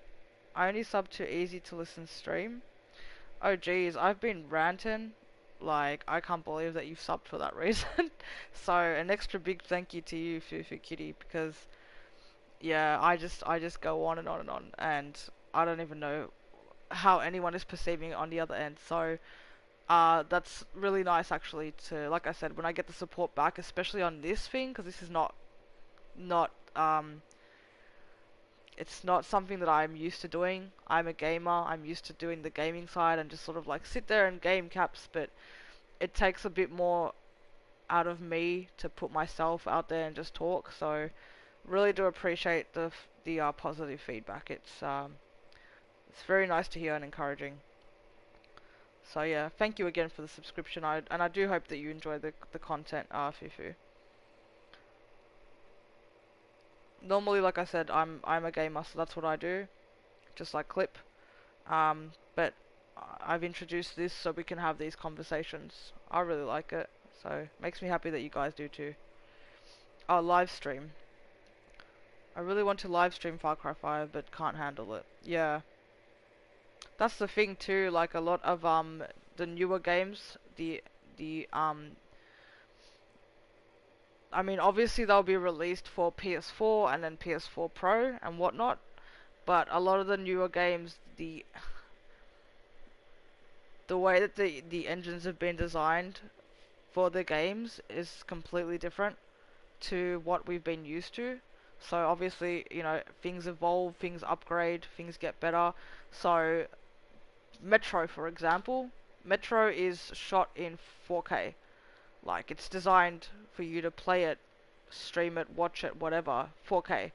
easy to listen stream. Oh geez, I've been ranting. Like, I can't believe that you've subbed for that reason. So, an extra big thank you to you, Fufu Kitty, because, yeah, I just go on and on and on, and I don't even know how anyone is perceiving it on the other end. So, that's really nice, actually, to, like I said, when I get the support back, especially on this thing, because this is not, it's not something that I'm used to doing. I'm a gamer, I'm used to doing the gaming side and just sort of like sit there and game Caps, but it takes a bit more out of me to put myself out there and just talk. So really do appreciate the positive feedback. It's very nice to hear and encouraging. So yeah, thank you again for the subscription. And I do hope that you enjoy the content, Fufu. Normally, like I said, I'm a gamer, so that's what I do, just like Clip. But I've introduced this so we can have these conversations. I really like it, so makes me happy that you guys do too. Oh, live stream. I really want to live stream Far Cry 5, but can't handle it. Yeah, that's the thing too. Like a lot of the newer games, the I mean, obviously they'll be released for PS4 and then PS4 Pro and whatnot. But a lot of the newer games, the way that the engines have been designed for the games is completely different to what we've been used to. So obviously, things evolve, things upgrade, things get better. So Metro, for example, Metro is shot in 4K. Like, it's designed for you to play it, stream it, watch it, whatever, 4K.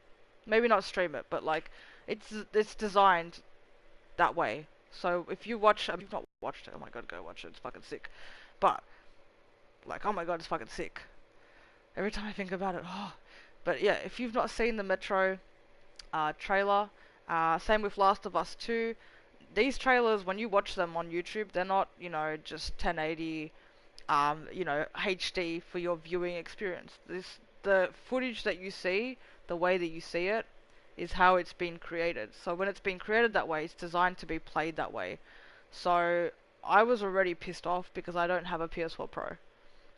Maybe not stream it, but like, it's designed that way. So if you've not watched it, oh my god, go watch it. It's fucking sick. But like, oh my god, it's fucking sick. Every time I think about it, oh. But yeah, if you've not seen the Metro trailer, same with Last of Us 2. These trailers, when you watch them on YouTube, they're not, just 1080, HD for your viewing experience. The footage that you see, the way that you see it, is how it's been created. So when it's been created that way, it's designed to be played that way. So I was already pissed off because I don't have a PS4 Pro,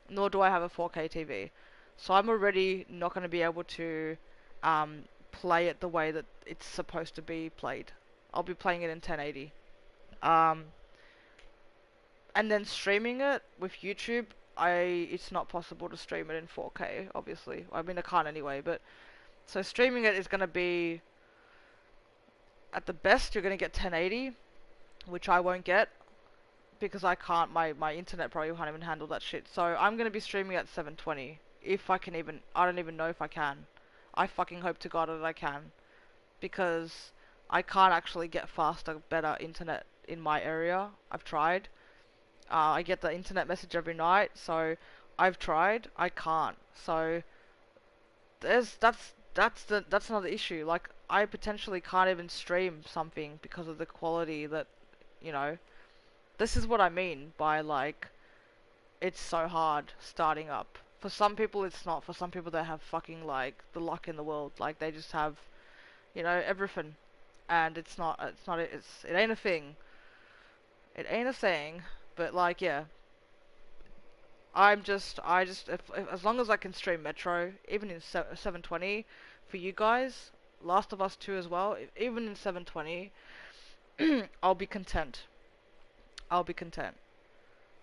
nor do I have a 4K TV. So I'm already not going to be able to play it the way that it's supposed to be played. I'll be playing it in 1080. And then streaming it with YouTube, it's not possible to stream it in 4K, obviously. I mean, I can't anyway, but so streaming it is gonna be, at the best, you're gonna get 1080, which I won't get because I can't. My internet probably can't even handle that shit. So I'm gonna be streaming at 720 if I can even. I don't even know if I can. I fucking hope to God that I can, because I can't actually get faster, better internet in my area. I've tried. I get the internet message every night, so I've tried. I can't. So that's another issue. Like, I potentially can't even stream something because of the quality that, you know. This is what I mean by, like, it's so hard starting up. For some people it's not. For some people they have fucking, like, the luck in the world. Like, they just have, everything. And it ain't a thing. It ain't a thing. But, like, yeah. If as long as I can stream Metro, even in 720, for you guys, Last of Us 2 as well, even in 720, I'll be content. I'll be content.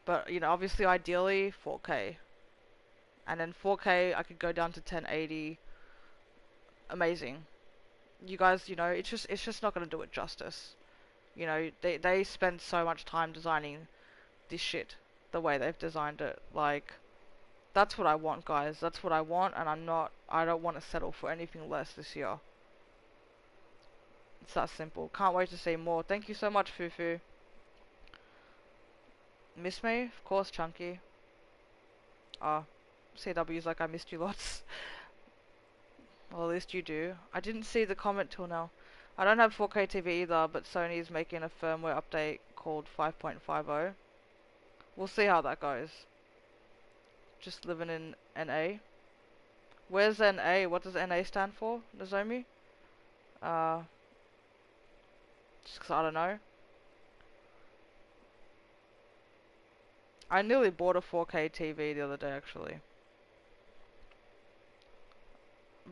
But, obviously, ideally, 4K. And then 4K, I could go down to 1080. Amazing. You guys, it's just not gonna do it justice. They spend so much time designing this shit the way they've designed it. Like, that's what I want, guys. That's what I want, and I don't want to settle for anything less this year. It's that simple. Can't wait to see more. Thank you so much, Fufu. Miss me? Of course, Chunky. CW's like, I missed you lots. Well, at least you do. I didn't see the comment till now. I don't have 4K TV either, but Sony is making a firmware update called 5.50. We'll see how that goes. Just living in NA. Where's NA? What does NA stand for, Nozomi? Just 'cause I don't know. I nearly bought a 4K TV the other day, actually.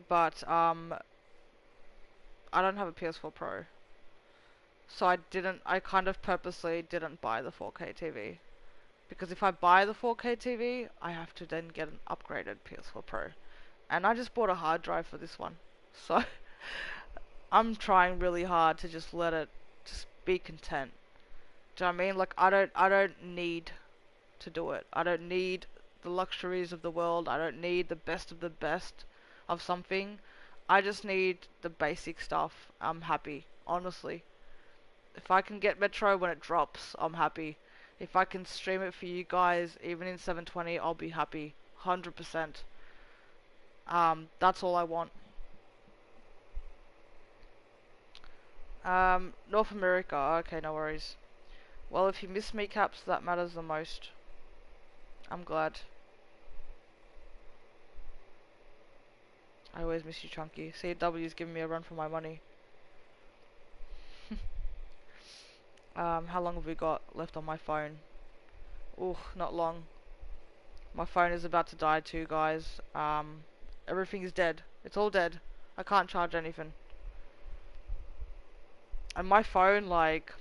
But, I don't have a PS4 Pro. So I kind of purposely didn't buy the 4K TV. Because if I buy the 4K TV, I have to then get an upgraded PS4 Pro. And I just bought a hard drive for this one. So, I'm trying really hard to just let it just be content. Do you know what I mean? Like, I don't need to do it. I don't need the luxuries of the world. I don't need the best of the best of something. I just need the basic stuff. I'm happy, honestly. If I can get Metro when it drops, I'm happy. If I can stream it for you guys, even in 720, I'll be happy. 100%. That's all I want. North America. Okay, no worries. Well, if you miss me, Kaps, that matters the most. I'm glad. I always miss you, Chunky. CW's giving me a run for my money. How long have we got left on my phone? Ooh, not long. My phone is about to die too, guys. Everything is dead. It's all dead. I can't charge anything. And my phone, like...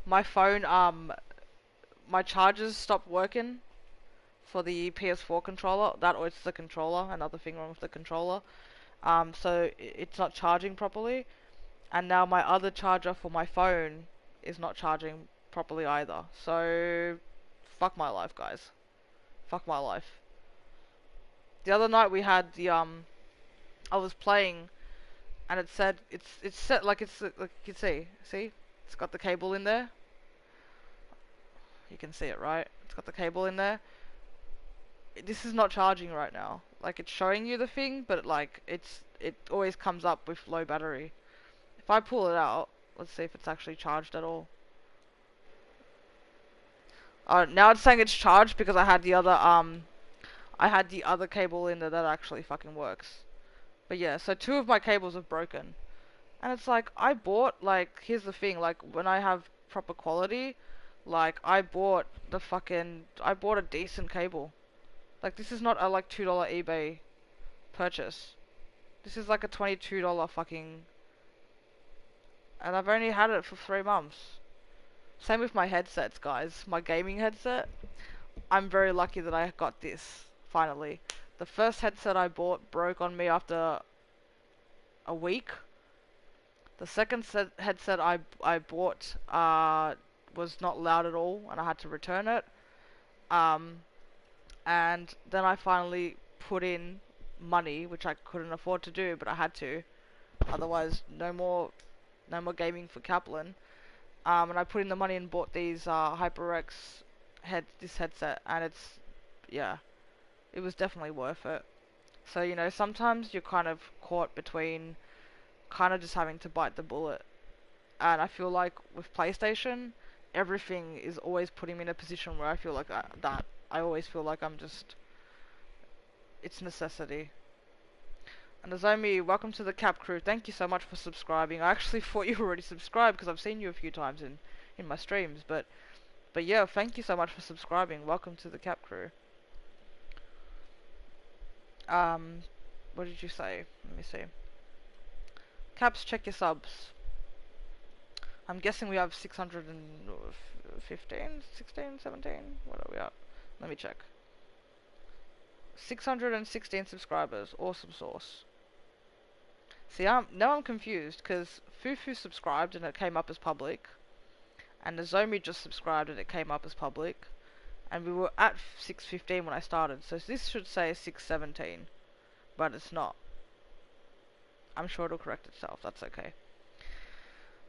My phone, my chargers stopped working for the PS4 controller. That or it's the controller. Another thing wrong with the controller. So it's not charging properly. And now my other charger for my phone is not charging properly either. So, fuck my life, guys. Fuck my life. The other night we had the, I was playing, and it said, it's set, like, like, you can see? It's got the cable in there. You can see it, right? It's got the cable in there. This is not charging right now. Like, it's showing you the thing, but, like, it always comes up with low battery. If I pull it out, let's see if it's actually charged at all. Now it's saying it's charged because I had the other cable in there that actually fucking works. But yeah, so two of my cables have broken. And it's like, here's the thing, like, when I have proper quality, like, I bought a decent cable. Like, this is not a, like, $2 eBay purchase. This is like a $22 fucking... And I've only had it for 3 months. Same with my headsets, guys. My gaming headset. I'm very lucky that I got this finally. The first headset I bought broke on me after a week. The second headset I bought was not loud at all, and I had to return it. Um, and then I finally put in money, which I couldn't afford to do, but I had to. Otherwise, no more gaming for Kaplan. And I put in the money and bought these HyperX this headset, and yeah, it was definitely worth it. So, you know, sometimes you're kind of caught between kind of just having to bite the bullet. And I feel like with PlayStation, everything is always putting me in a position where I feel like I always feel like I'm just, it's necessity. And Nozomi, welcome to the Cap crew. Thank you so much for subscribing. I actually thought you already subscribed because I've seen you a few times in my streams, but yeah, thank you so much for subscribing. Welcome to the Cap crew. What did you say? Let me see. Caps, check your subs. I'm guessing we have 615, 16, 17? What are we at? Let me check. 616 subscribers. Awesome sauce. See, now I'm confused, because Fufu subscribed and it came up as public, and Nozomi just subscribed and it came up as public, and we were at 615 when I started, so this should say 617, but it's not. I'm sure it'll correct itself, that's okay.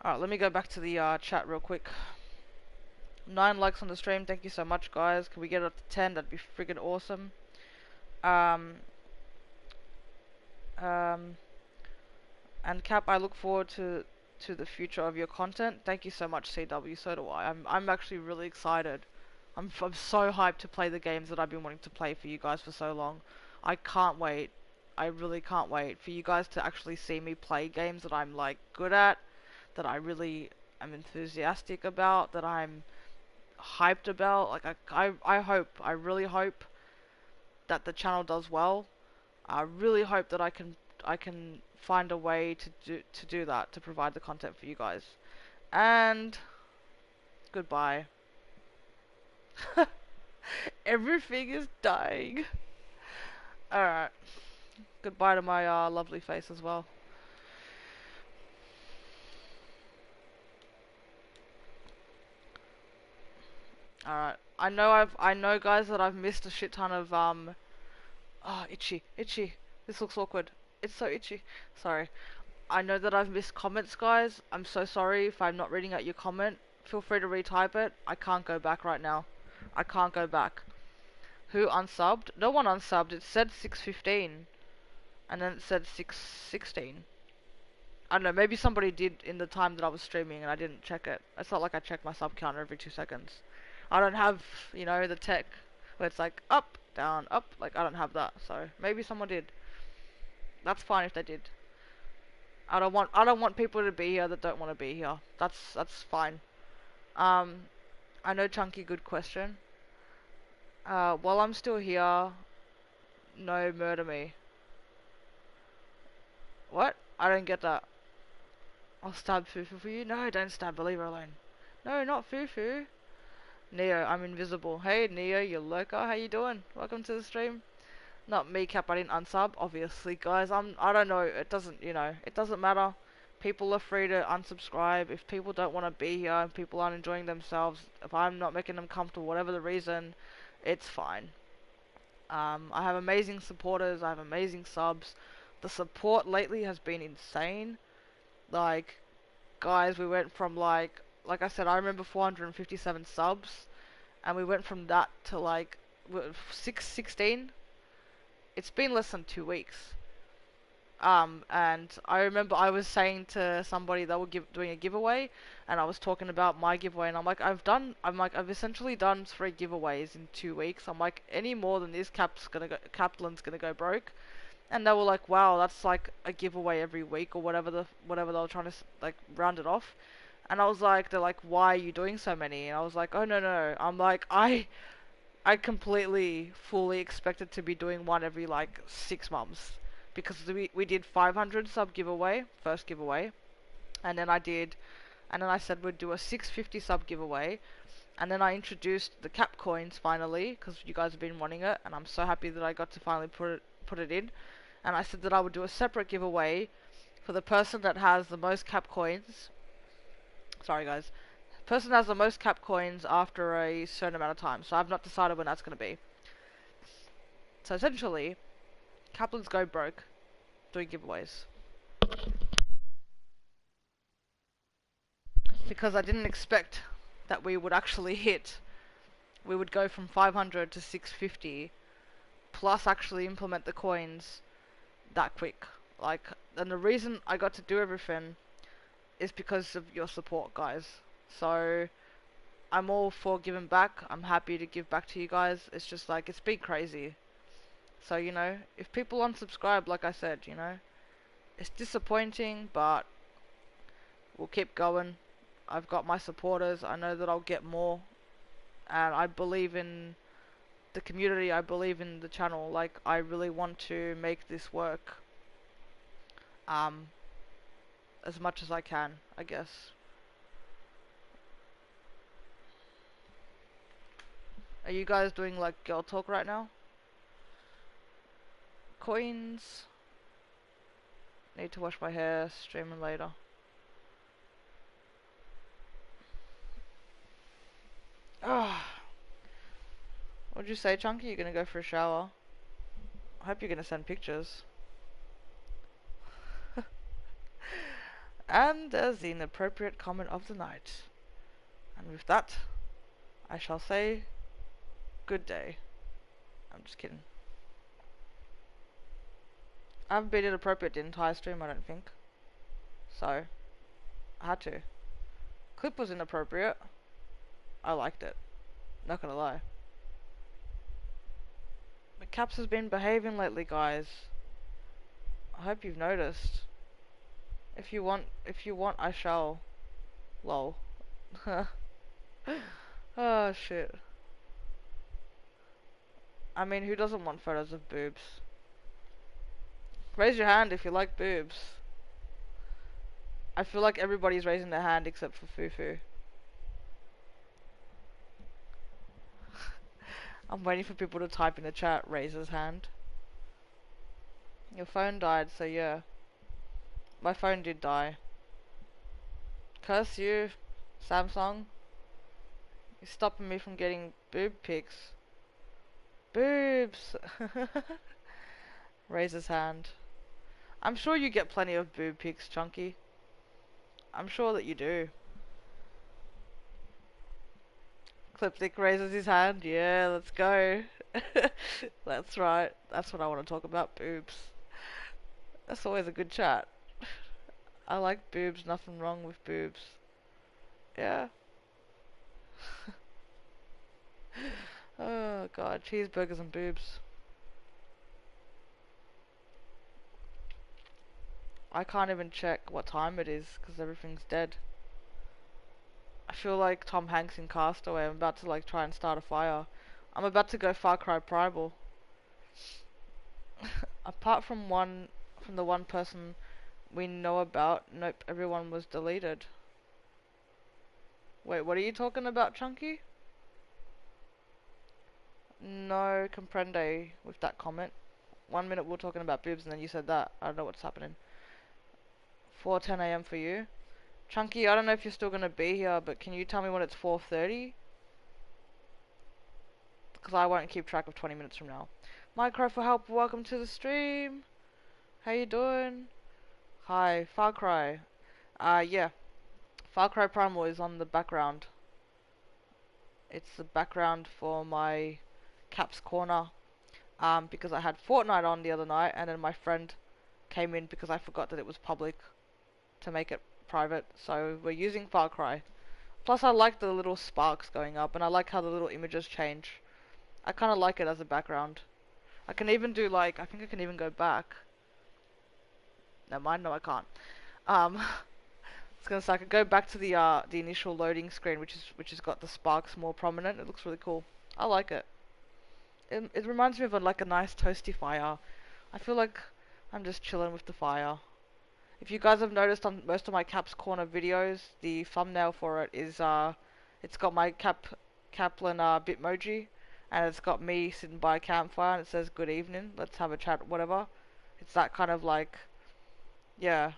Alright, let me go back to the chat real quick. 9 likes on the stream, thank you so much guys. Can we get it up to 10? That'd be friggin' awesome. And Cap, I look forward to the future of your content. Thank you so much, CW. So do I. I'm actually really excited. I'm so hyped to play the games that I've been wanting to play for you guys for so long. I can't wait. I really can't wait for you guys to actually see me play games that I'm like good at, that I really am enthusiastic about, that I'm hyped about. Like I really hope that the channel does well. I really hope that I can find a way to do that, to provide the content for you guys. And goodbye. Everything is dying. Alright. Goodbye to my lovely face as well. Alright. I know guys that I've missed a shit ton of itchy. This looks awkward. It's so itchy. Sorry. I know that I've missed comments, guys. I'm so sorry if I'm not reading out your comment. Feel free to retype it. I can't go back right now. I can't go back. Who unsubbed? No one unsubbed. It said 615. And then it said 616. I don't know, maybe somebody did in the time that I was streaming and I didn't check it. It's not like I check my sub counter every 2 seconds. I don't have, you know, the tech where it's like up, down, up. Like, I don't have that. So, maybe someone did. That's fine if they did. I don't want people to be here that don't want to be here. That's fine. I know Chunky, good question. While I'm still here, no murder me. What? I don't get that. I'll stab Fufu for you. No, don't stab, leave her alone. No, not Fufu. Neo, I'm invisible. Hey Neo, you lurker, how you doing? Welcome to the stream. Not me, Cap, I didn't unsub, obviously, guys. I don't know, it doesn't, you know, it doesn't matter. People are free to unsubscribe. If people don't want to be here, and people aren't enjoying themselves, if I'm not making them comfortable, whatever the reason, it's fine. I have amazing supporters, I have amazing subs. The support lately has been insane. Like, guys, we went from like I said, I remember 457 subs, and we went from that to like 616. It's been less than 2 weeks. And I remember I was saying to somebody that were doing a giveaway, and I was talking about my giveaway, and I'm like, I've essentially done 3 giveaways in 2 weeks. I'm like, any more than this, Kaplan's gonna go broke. And they were like, wow, that's like a giveaway every week or whatever they were trying to like round it off. And I was like, they're like, why are you doing so many? And I was like, oh no. I'm like, I completely fully expected to be doing one every like 6 months, because we did 500 sub giveaway, first giveaway, and then I said we'd do a 650 sub giveaway, And then I introduced the cap coins finally, because you guys have been wanting it, and I'm so happy that I got to finally put it in. And I said that I would do a separate giveaway for the person that has the most cap coins. Sorry guys. Person that has the most cap coins after a certain amount of time. So I've not decided when that's going to be. So essentially, Kaplan's go broke doing giveaways. Because I didn't expect that we would actually hit. We would go from 500 to 650 plus actually implement the coins that quick. Like, and the reason I got to do everything is because of your support, guys. So I'm all for giving back. I'm happy to give back to you guys. It's just like, it's been crazy. So, you know, if people unsubscribe, like I said, you know, it's disappointing, but we'll keep going. I've got my supporters. I know that I'll get more. And I believe in the community. I believe in the channel. Like, I really want to make this work. As much as I can, I guess. Are you guys doing like girl talk right now? Coins. Need to wash my hair. Streaming later. Ah. What'd you say, Chunky? You're gonna go for a shower? I hope you're gonna send pictures. And there's the inappropriate comment of the night. And with that, I shall say good day. I'm just kidding. I haven't been inappropriate the entire stream, I don't think. So, I had to. Clip was inappropriate. I liked it. Not gonna lie. But Kaps has been behaving lately, guys. I hope you've noticed. If you want, I shall. Lol. Oh, shit. I mean, who doesn't want photos of boobs? Raise your hand if you like boobs. I feel like everybody's raising their hand except for Fufu. I'm waiting for people to type in the chat, raise his hand. Your phone died, so yeah. My phone did die. Curse you, Samsung. You're stopping me from getting boob pics. Boobs! Raise his hand. I'm sure you get plenty of boob pics, Chunky. I'm sure that you do. Cliptic raises his hand. Yeah, let's go. That's right. That's what I want to talk about, boobs. That's always a good chat. I like boobs, nothing wrong with boobs. Yeah. Oh god, cheeseburgers and boobs. I can't even check what time it is because everything's dead. I feel like Tom Hanks in Castaway. I'm about to like try and start a fire. I'm about to go Far Cry Primal. Apart from the one person we know about, nope, everyone was deleted. Wait, what are you talking about, Chunky? No comprende with that comment. 1 minute we were talking about boobs and then you said that. I don't know what's happening. 4:10 a.m. for you. Chunky, I don't know if you're still gonna be here, but can you tell me when it's 4:30? Because I won't keep track of 20 minutes from now. Micro for help, welcome to the stream. How you doing? Hi, Far Cry. Yeah. Far Cry Primal is on the background. It's the background for my Caps Corner. Because I had Fortnite on the other night, and then my friend came in because I forgot that it was public to make it private. So we're using Far Cry. Plus I like the little sparks going up, and I like how the little images change. I kind of like it as a background. I can even do like, I think I can even go back. Never mind, no I can't. It's gonna say I could go back to the initial loading screen, which has got the sparks more prominent. It looks really cool. I like it. It reminds me of like a nice toasty fire. I feel like I'm just chilling with the fire. If you guys have noticed on most of my Caps Corner videos, the thumbnail for it is it's got my Kaplan Bitmoji, and it's got me sitting by a campfire, and it says good evening, let's have a chat, whatever. It's that kind of like, yeah,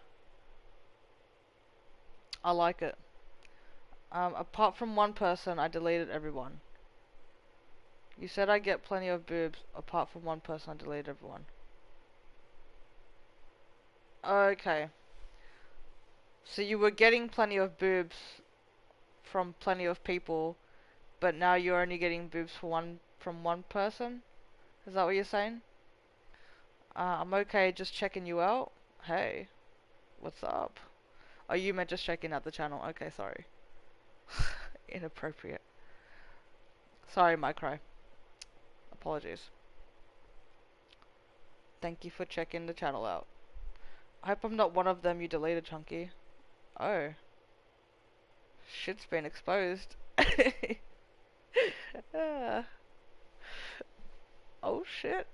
I like it. Apart from one person, I deleted everyone. You said I get plenty of boobs. Apart from one person, I deleted everyone. Okay. So you were getting plenty of boobs from plenty of people, but now you're only getting boobs from one person? Is that what you're saying? I'm okay, just checking you out. Hey, what's up? Oh, you meant just checking out the channel. Okay, sorry. Inappropriate. Sorry, Micro. Apologies. Thank you for checking the channel out. I hope I'm not one of them you deleted, Chunky. Oh. Shit's been exposed. Ah. Oh shit.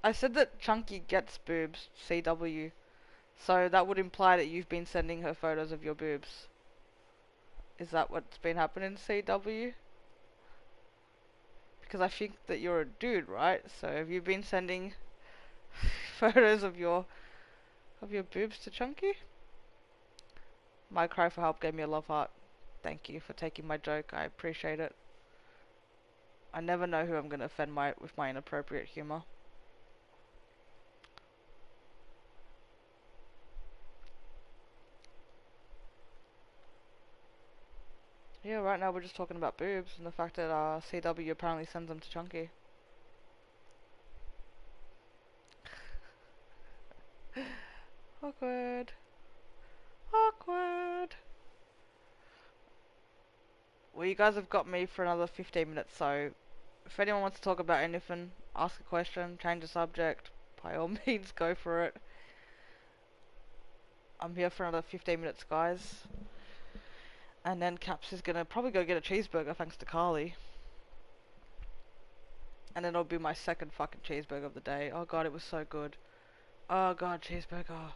I said that Chunky gets boobs, CW. So that would imply that you've been sending her photos of your boobs. Is that what's been happening, CW? Because I think that you're a dude, right? So have you been sending photos of your boobs to Chunky? My cry for help gave me a love heart. Thank you for taking my joke. I appreciate it. I never know who I'm gonna offend with my inappropriate humor. Yeah, right now we're just talking about boobs and the fact that CW apparently sends them to Chunky. Awkward. Awkward. Well, you guys have got me for another 15 minutes, so if anyone wants to talk about anything, ask a question, change the subject, by all means go for it. I'm here for another 15 minutes, guys. And then Kaps is gonna probably go get a cheeseburger thanks to Carly. And then it'll be my second fucking cheeseburger of the day. Oh god, it was so good. Oh god, cheeseburger.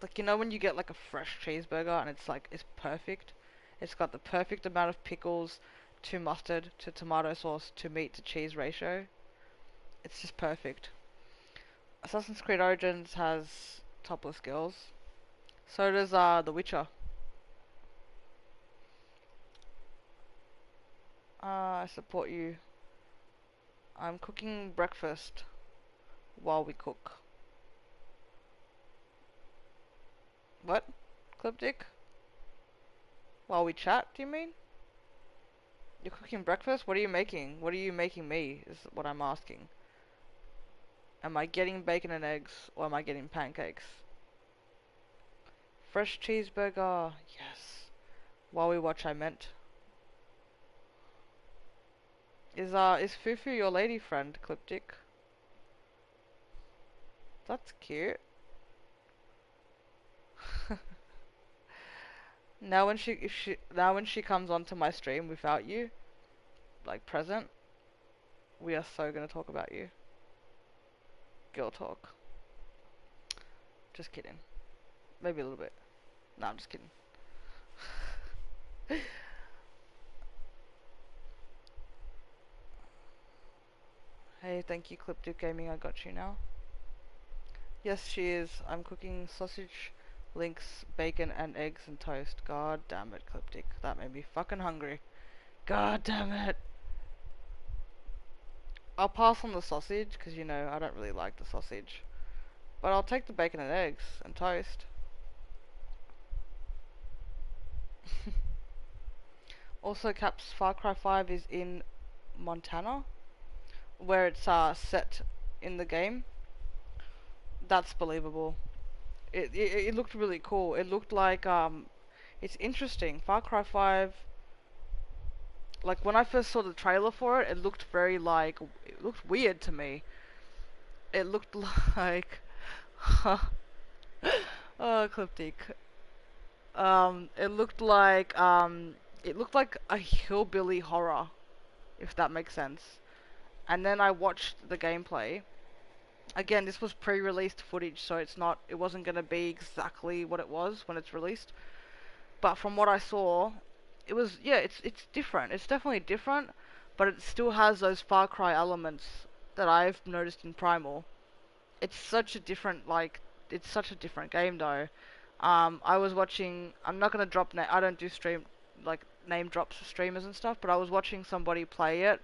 Like, you know when you get like a fresh cheeseburger and it's like, it's perfect? It's got the perfect amount of pickles to mustard to tomato sauce to meat to cheese ratio. It's just perfect. Assassin's Creed Origins has topless girls. So does The Witcher. I support you. I'm cooking breakfast while we cook. What? Clipdick? While we chat, do you mean? You're cooking breakfast? What are you making? What are you making me, is what I'm asking. Am I getting bacon and eggs, or am I getting pancakes? Fresh cheeseburger, yes. While we watch, I meant. Is Fufu your lady friend, Clipdick? That's cute. Now when she comes onto my stream without you, like present, we are so gonna talk about you. Girl talk. Just kidding. Maybe a little bit. No, I'm just kidding. Hey, thank you, Clipdick Gaming. I got you now. Yes, she is. I'm cooking sausage, links, bacon, and eggs and toast. God damn it, Clipdick. That made me fucking hungry. God damn it. I'll pass on the sausage, because, you know, I don't really like the sausage. But I'll take the bacon and eggs and toast. Also, Caps Far Cry 5 is in Montana, where it's set in the game. That's believable. It looked really cool. It looked like it's interesting. Far Cry 5, like when I first saw the trailer for it, it looked very like, it looked weird to me. It looked like oh, Cliptic. It looked like a hillbilly horror, if that makes sense. And then I watched the gameplay. Again, this was pre-released footage, so it wasn't gonna be exactly what it was when it's released. but from what I saw, it was, yeah, it's different. It's definitely different, but it still has those Far Cry elements that I've noticed in Primal. It's such a different, like, it's such a different game though. I was watching. I'm not gonna drop. I don't do stream like name drops for streamers and stuff, but I was watching somebody play it,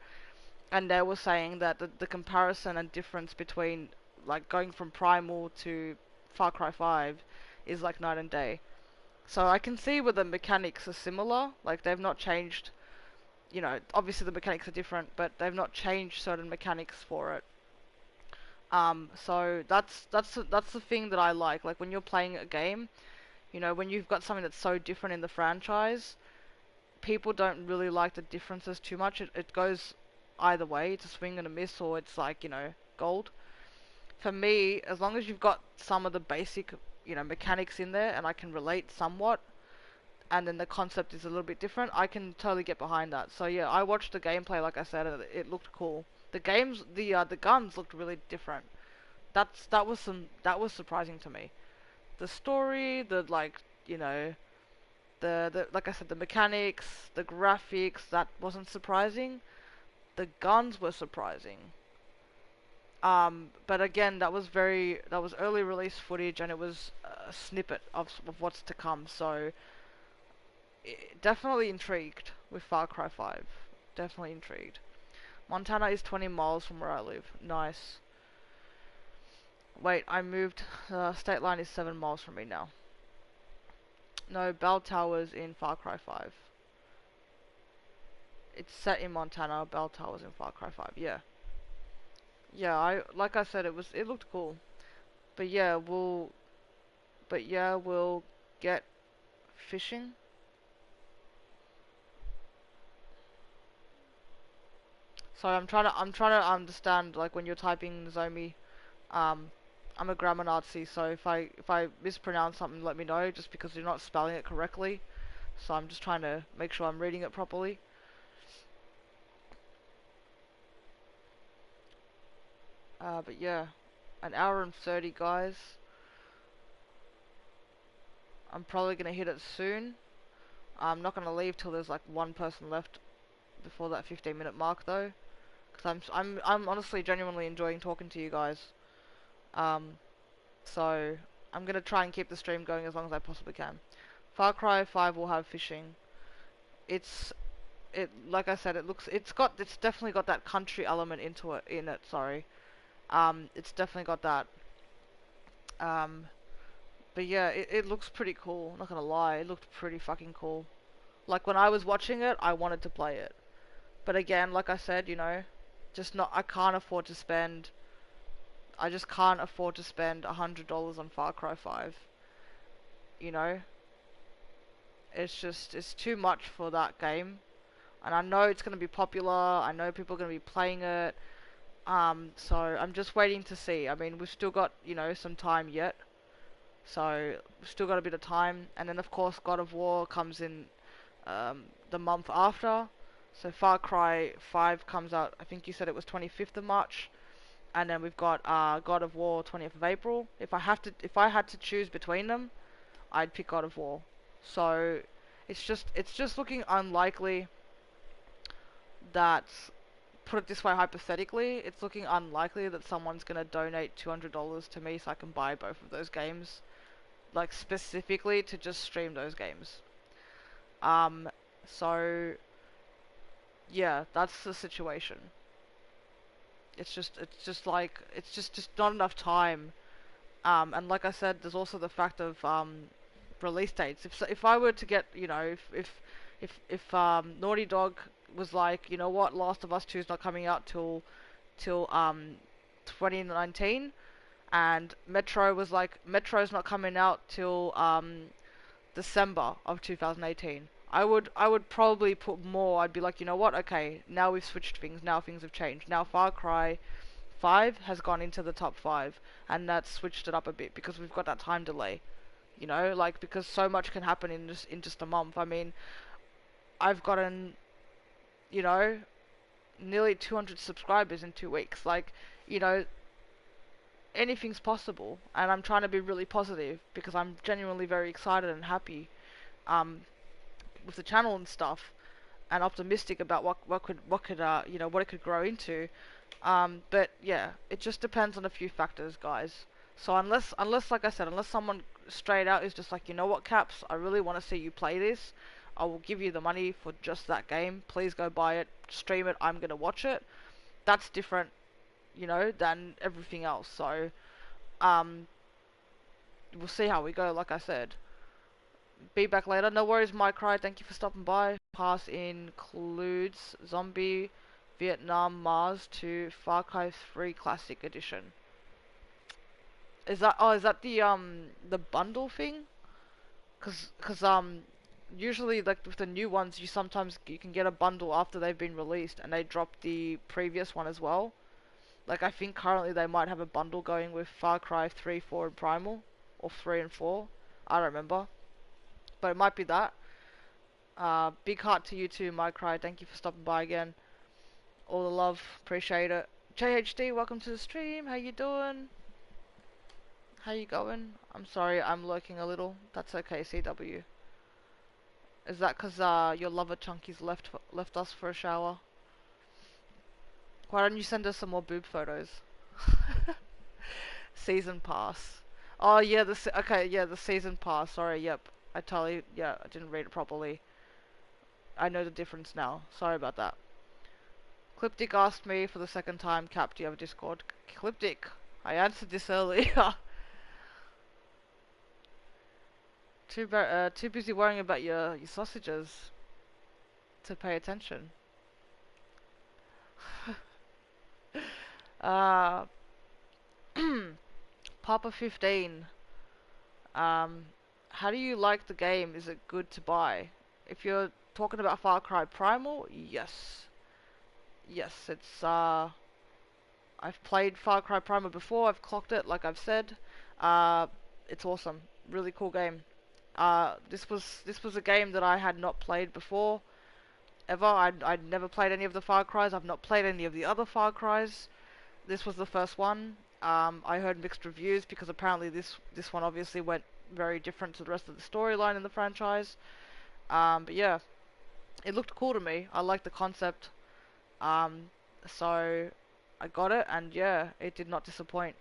and they were saying that the comparison and difference between like going from Primal to Far Cry 5 is like night and day. So I can see where the mechanics are similar. Like they've not changed. Obviously the mechanics are different, but they've not changed certain mechanics for it. So that's the thing that I like. Like when you're playing a game, when you've got something that's so different in the franchise, people don't really like the differences too much. It goes either way. It's a swing and a miss, or it's like, gold. For me, as long as you've got some of the basic, mechanics in there and I can relate somewhat, and then the concept is a little bit different, I can totally get behind that. So yeah, I watched the gameplay, like I said, and it looked cool. The guns looked really different. That was surprising to me. The story, the like, the like I said, the mechanics, the graphics, that wasn't surprising. The guns were surprising. But again, that was early release footage, and it was a snippet of what's to come. So definitely intrigued with Far Cry 5. Definitely intrigued. Montana is 20 miles from where I live. Nice. Wait, I moved. The state line is 7 miles from me now. No, Bell Tower's in Far Cry 5. It's set in Montana. Bell Tower's in Far Cry 5. Yeah. Yeah, like I said, it looked cool. But yeah, we'll get fishing. So I'm trying to understand, like, when you're typing Zomi. Um, I'm a grammar Nazi, so if I mispronounce something, let me know, just because you're not spelling it correctly. So I'm just trying to make sure I'm reading it properly. But yeah, an hour and 30, guys. I'm probably gonna hit it soon. I'm not gonna leave till there's like one person left before that 15-minute mark though, because I'm honestly genuinely enjoying talking to you guys. Um, so I'm gonna try and keep the stream going as long as I possibly can. Far Cry 5 will have fishing. It's like I said, it's definitely got that country element in it. Sorry. It's definitely got that. Um, but yeah, it looks pretty cool. Not gonna lie, it looked pretty fucking cool. Like when I was watching it, I wanted to play it. But again, like I said, just not. I can't afford to spend. I just can't afford to spend $100 on Far Cry 5. You know, it's too much for that game. And I know it's gonna be popular. I know people are gonna be playing it. So I'm just waiting to see. I mean, we've still got, some time yet. So we've still got a bit of time. And then of course God of War comes in the month after. So Far Cry 5 comes out, I think you said it was 25th of March. And then we've got God of War 20th of April. If I had to choose between them, I'd pick God of War. So it's just looking unlikely that, put it this way, hypothetically, it's looking unlikely that someone's gonna donate $200 to me so I can buy both of those games, like specifically to just stream those games. Um, so yeah, that's the situation. It's just not enough time. And like I said, there's also the fact of release dates. If I were to get, if Naughty Dog was like, you know what, Last of Us 2 is not coming out till 2019, and Metro was like, Metro's not coming out till December of 2018. I would probably put more. I'd be like, you know what? Okay, now we've switched things. Now things have changed. Now Far Cry 5 has gone into the top 5, and that's switched it up a bit because we've got that time delay. Like, because so much can happen in just a month. I mean, I've gotten, you know, nearly 200 subscribers in 2 weeks. Like, you know, anything's possible, and I'm trying to be really positive because I'm genuinely very excited and happy. um, with the channel and stuff, and optimistic about what could what it could grow into. But yeah, it just depends on a few factors, guys. So unless like I said, unless someone straight out is just like, you know what, Caps, I really want to see you play this. I will give you the money for just that game. Please go buy it, stream it. I'm gonna watch it. That's different, than everything else. So um, we'll see how we go. Like I said, be back later. No worries, my cry. Thank you for stopping by. Pass includes Zombie Vietnam Mars to Far Cry 3 Classic Edition. Is that the bundle thing? Cause usually like with the new ones you can get a bundle after they've been released and they drop the previous one as well. Like I think currently they might have a bundle going with Far Cry 3, 4 and Primal, or 3 and 4. I don't remember, but it might be that. Big heart to you too, my cry. Thank you for stopping by again. All the love, appreciate it. JHD, welcome to the stream. How you doing? How you going? I'm sorry, I'm lurking a little. That's okay, CW. Is that 'cause your lover Chunky's left us for a shower? Why don't you send us some more boob photos? Season pass. Oh yeah, okay, yeah, the season pass. Sorry, yep. I didn't read it properly. I know the difference now. Sorry about that. Cliptic asked me for the second time, Cap, do you have a Discord? Cliptic, I answered this earlier. Too busy worrying about your sausages to pay attention. Uh, Papa 15. How do you like the game? Is it good to buy? If you're talking about Far Cry Primal, yes. Yes, I've played Far Cry Primal before, I've clocked it, like I've said. Uh, it's awesome. Really cool game. This was a game that I had not played before, ever. I'd never played any of the Far Cries, I've not played any of the other Far Cries. This was the first one. I heard mixed reviews because apparently this one obviously went very different to the rest of the storyline in the franchise. But yeah, it looked cool to me. I liked the concept. Um, so I got it, and yeah, it did not disappoint.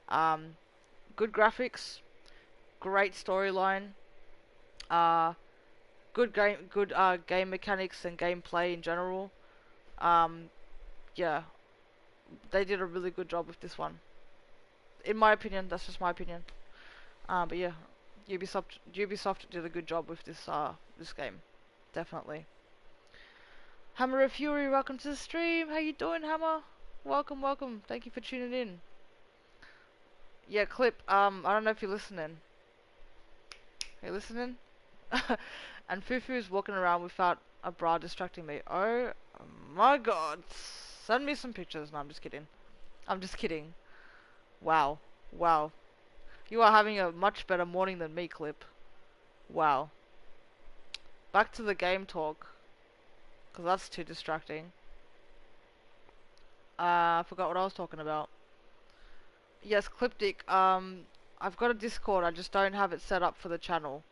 Um, Good graphics, great storyline, uh, good game mechanics and gameplay in general. Um, yeah, they did a really good job with this one, in my opinion. That's just my opinion. But yeah, Ubisoft did a good job with this game, definitely. Hammer of Fury, welcome to the stream. How you doing, Hammer? Welcome, welcome. Thank you for tuning in. Yeah, Clip. I don't know if you're listening. Are you listening? And Fufu's walking around without a bra distracting me. Oh my god. Send me some pictures. No, I'm just kidding. I'm just kidding. Wow. Wow. You are having a much better morning than me, Clip. Wow. Back to the game talk. Because that's too distracting. I forgot what I was talking about. Yes, Cliptic. I've got a Discord. I just don't have it set up for the channel.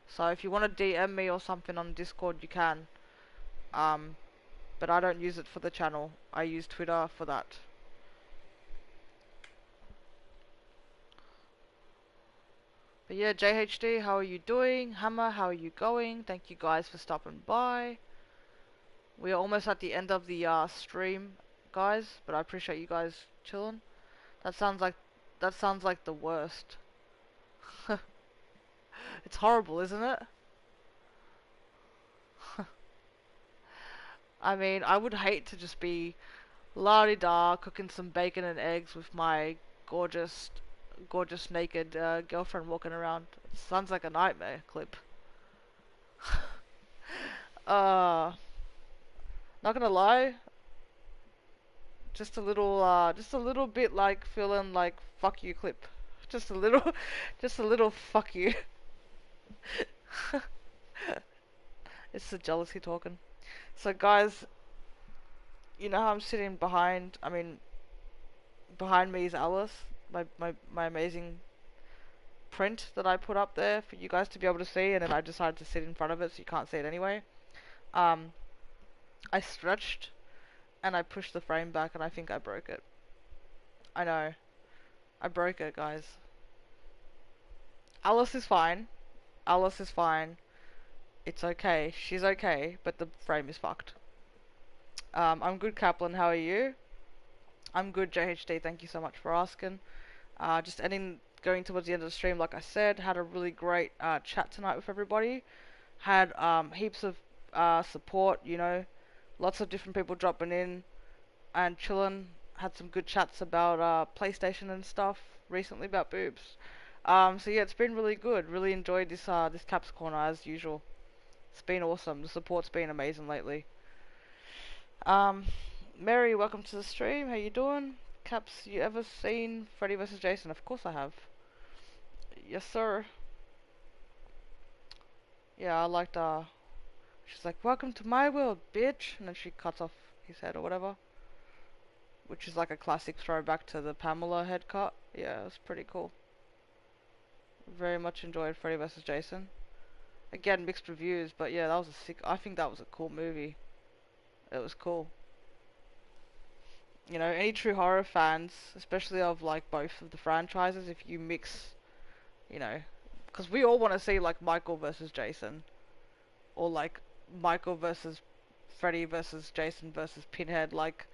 So if you want to DM me or something on Discord, you can. Um, but I don't use it for the channel. I use Twitter for that. But yeah, JHD, how are you doing? Hammer, how are you going? Thank you guys for stopping by. We are almost at the end of the stream, guys, but I appreciate you guys chilling. That sounds like the worst. It's horrible, isn't it? I mean, I would hate to just be la-di-da cooking some bacon and eggs with my gorgeous, gorgeous naked girlfriend walking around. It sounds like a nightmare, Clip. uh, Not gonna lie, just a little bit like feeling like fuck you, Clip. Just a little, just a little fuck you. It's the jealousy talking. So guys, you know how I'm sitting behind. Behind me is Alice, my amazing print that I put up there for you guys to be able to see, and then I decided to sit in front of it so you can't see it anyway. Um, I stretched and I pushed the frame back and I think I broke it. I know. I broke it, guys. Alice is fine. Alice is fine. It's okay. She's okay, but the frame is fucked. I'm good, Kaplan. How are you? I'm good, JHD. Thank you so much for asking. Just going towards the end of the stream, like I said, had a really great chat tonight with everybody. Had heaps of support, lots of different people dropping in and chilling. Had some good chats about PlayStation and stuff recently about boobs. So yeah, it's been really good. Really enjoyed this Caps corner as usual. It's been awesome. The support's been amazing lately. Um, Mary, welcome to the stream. How you doing? Caps, you ever seen Freddy vs. Jason? Of course I have. Yes, sir. Yeah, I liked, she's like, welcome to my world, bitch. And then she cuts off his head or whatever. Which is like a classic throwback to the Pamela head cut. Yeah, it was pretty cool. Very much enjoyed Freddy vs. Jason. Again, mixed reviews, but yeah, that was I think that was a cool movie. It was cool. Any true horror fans, especially of like both of the franchises, if you mix, you know, because we all want to see like Michael versus Jason, or like Michael versus Freddy versus Jason versus Pinhead, like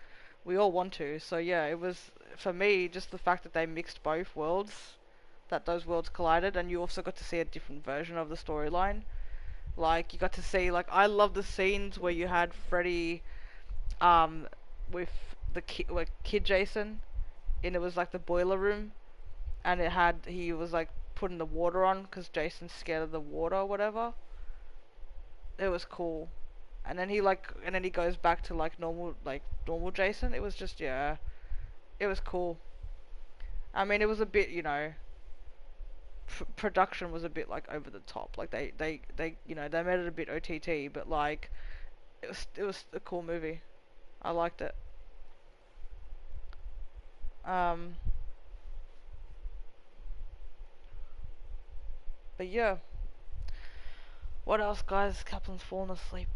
we all want to. So yeah, it was for me just the fact that they mixed both worlds, that those worlds collided, and you also got to see a different version of the storyline. Like you got to see, like I love the scenes where you had Freddy, um, with the kid Jason, and it was like the boiler room, and he was like putting the water on because Jason's scared of the water or whatever. It was cool. And then he goes back to like normal Jason. It was just, yeah, it was cool. I mean, it was a bit, production was a bit like over the top. Like they made it a bit OTT, but like it was a cool movie. I liked it. Um, but yeah, what else, guys? Kaplan's fallen asleep.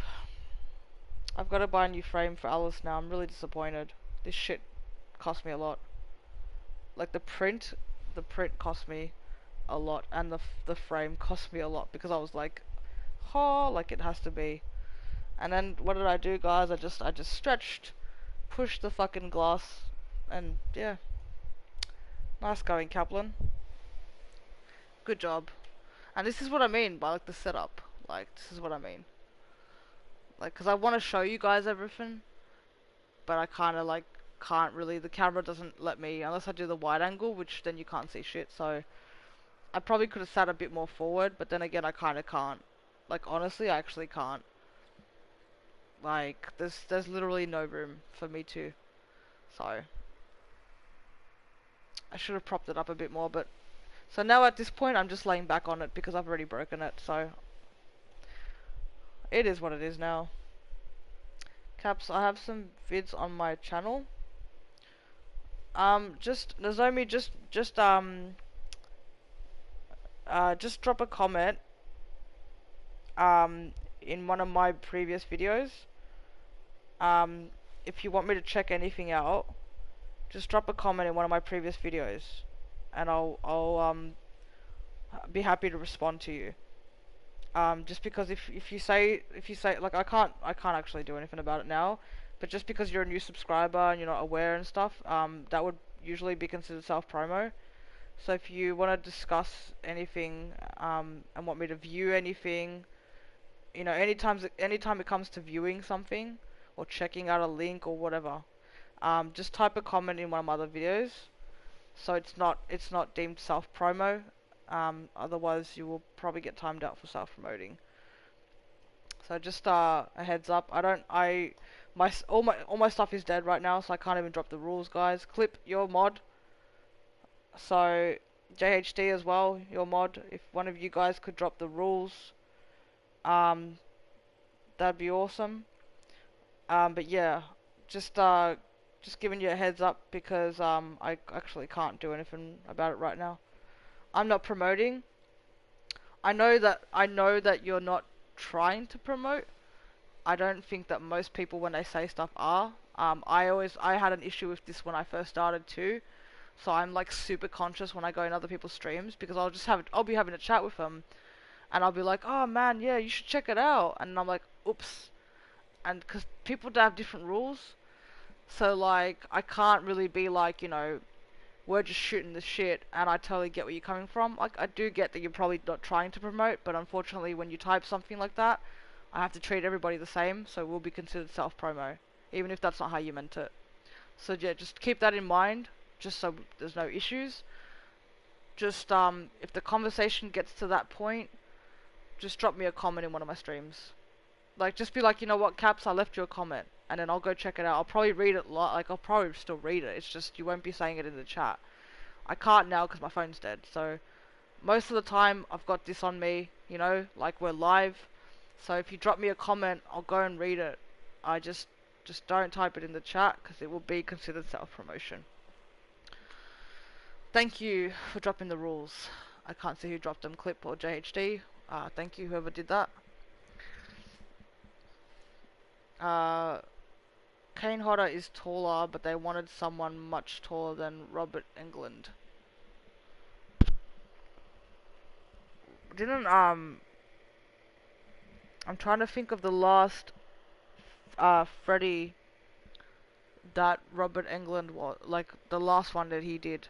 I've got to buy a new frame for Alice now. I'm really disappointed. This shit cost me a lot. Like the print cost me a lot, and the frame cost me a lot because I was like, oh, like it has to be. And then what did I do, guys? I just stretched, pushed the fucking glass, and yeah, nice going, Kaplan. Good job. And this is what I mean by like the setup. Like this is what I mean. Like, cause I want to show you guys everything, but I kind of like can't really. The camera doesn't let me unless I do the wide angle, which then you can't see shit. So I probably could have sat a bit more forward, but then again, I kind of can't. Like honestly, I actually can't. Like there's literally no room for me to. So I should have propped it up a bit more, but so now at this point, I'm just laying back on it because I've already broken it. So it is what it is now. Caps, I have some vids on my channel. Just Nozomi, just drop a comment in one of my previous videos. If you want me to check anything out, just drop a comment in one of my previous videos, and I'll be happy to respond to you. Just because if you say like I can't actually do anything about it now, but just because you're a new subscriber and you're not aware and stuff, that would usually be considered self promo. So if you want to discuss anything, and want me to view anything, anytime it comes to viewing something or checking out a link or whatever, just type a comment in one of my other videos, so it's not deemed self promo. Otherwise you will probably get timed out for self promoting. So just a heads up. I don't I my all my stuff is dead right now, so I can't even drop the rules, guys. Clip your mod. So JHD as well, your mod. If one of you guys could drop the rules, um, that'd be awesome. But yeah, just giving you a heads up because I actually can't do anything about it right now. I'm not promoting. I know that you're not trying to promote. I don't think that most people when they say stuff are. I had an issue with this when I first started too. So I'm like super conscious when I go in other people's streams because I'll be having a chat with them and I'll be like, oh man, yeah, you should check it out. And I'm like, oops. And because people have different rules. So like, I can't really be like, we're just shooting the shit, and I totally get where you're coming from. Like, I do get that you're probably not trying to promote, but unfortunately, when you type something like that, I have to treat everybody the same, so it will be considered self-promo, even if that's not how you meant it. So yeah, just keep that in mind, just so there's no issues. Just, if the conversation gets to that point, just drop me a comment in one of my streams. Like, just be like, you know what, Caps, I left you a comment, and then I'll go check it out. I'll probably read it, like, I'll probably still read it, it's just, you won't be saying it in the chat. I can't now because my phone's dead. So most of the time I've got this on me, like we're live. So if you drop me a comment, I'll go and read it. I just don't type it in the chat because it will be considered self-promotion. Thank you for dropping the rules. I can't see who dropped them, Clip or JHD. Thank you whoever did that. Kane Hodder is taller, but they wanted someone much taller than Robert Englund. Didn't I'm trying to think of the last Freddy that Robert Englund was, like the last one that he did,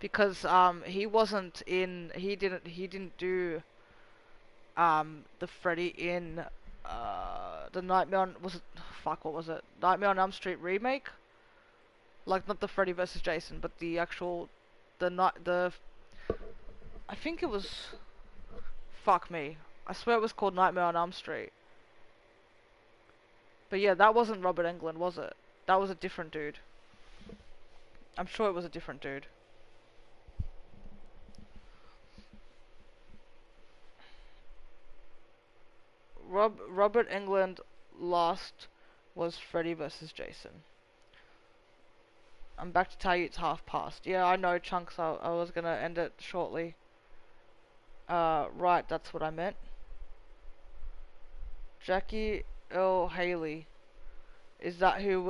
because he wasn't in, he didn't do the Freddy in the Nightmare on, was it, fuck, what was it, Nightmare on Elm Street remake, like not the Freddy versus Jason, but the actual, the night the I think it was, fuck me, I swear it was called Nightmare on Elm Street. But yeah, that wasn't Robert Englund, was it? That was a different dude. I'm sure it was a different dude. Robert Englund last was Freddy versus Jason. I'm back to tell you it's half past. Yeah, I know, Chunks, I was gonna end it shortly. Right, that's what I meant. Jackie Earl Haley. Is that who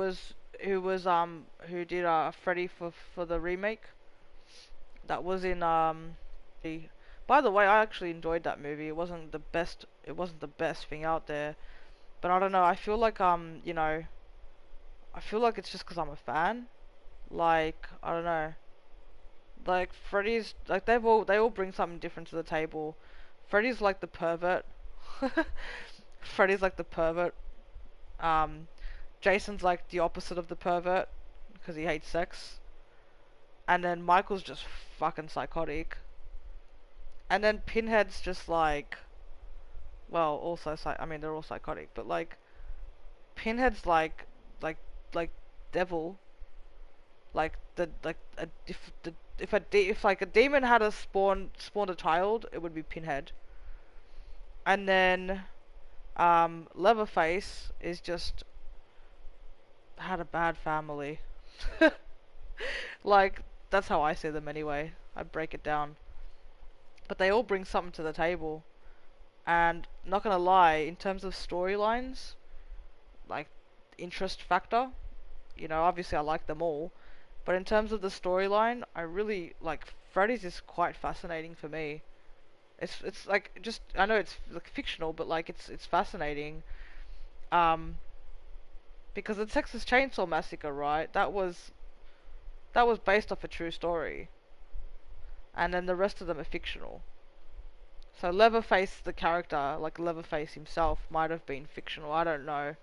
did Freddy for the remake? That was in by the way, I actually enjoyed that movie. It wasn't the best thing out there, but I don't know. I feel like I feel like it's just 'cause I'm a fan. Like, I don't know. Like Freddy's, like they all bring something different to the table. Freddy's like the pervert. Freddy's like the pervert. Um, Jason's like the opposite of the pervert because he hates sex. And then Michael's just fucking psychotic. And then Pinhead's just like, well, also I mean they're all psychotic, but like Pinhead's like like devil, like the like a, if the if like a demon had a spawned a child, it would be Pinhead. And then Leatherface is just had a bad family. Like that's how I see them anyway. I break it down. But they all bring something to the table. And not gonna lie, in terms of storylines, like interest factor, obviously I like them all. But in terms of the storyline, I really like Freddy's is quite fascinating for me. It's like just I know it's like fictional, but like it's fascinating. Um, because the Texas Chainsaw Massacre, right? That was based off a true story, and then the rest of them are fictional. So Leatherface, the character, like Leatherface himself, might have been fictional. I don't know.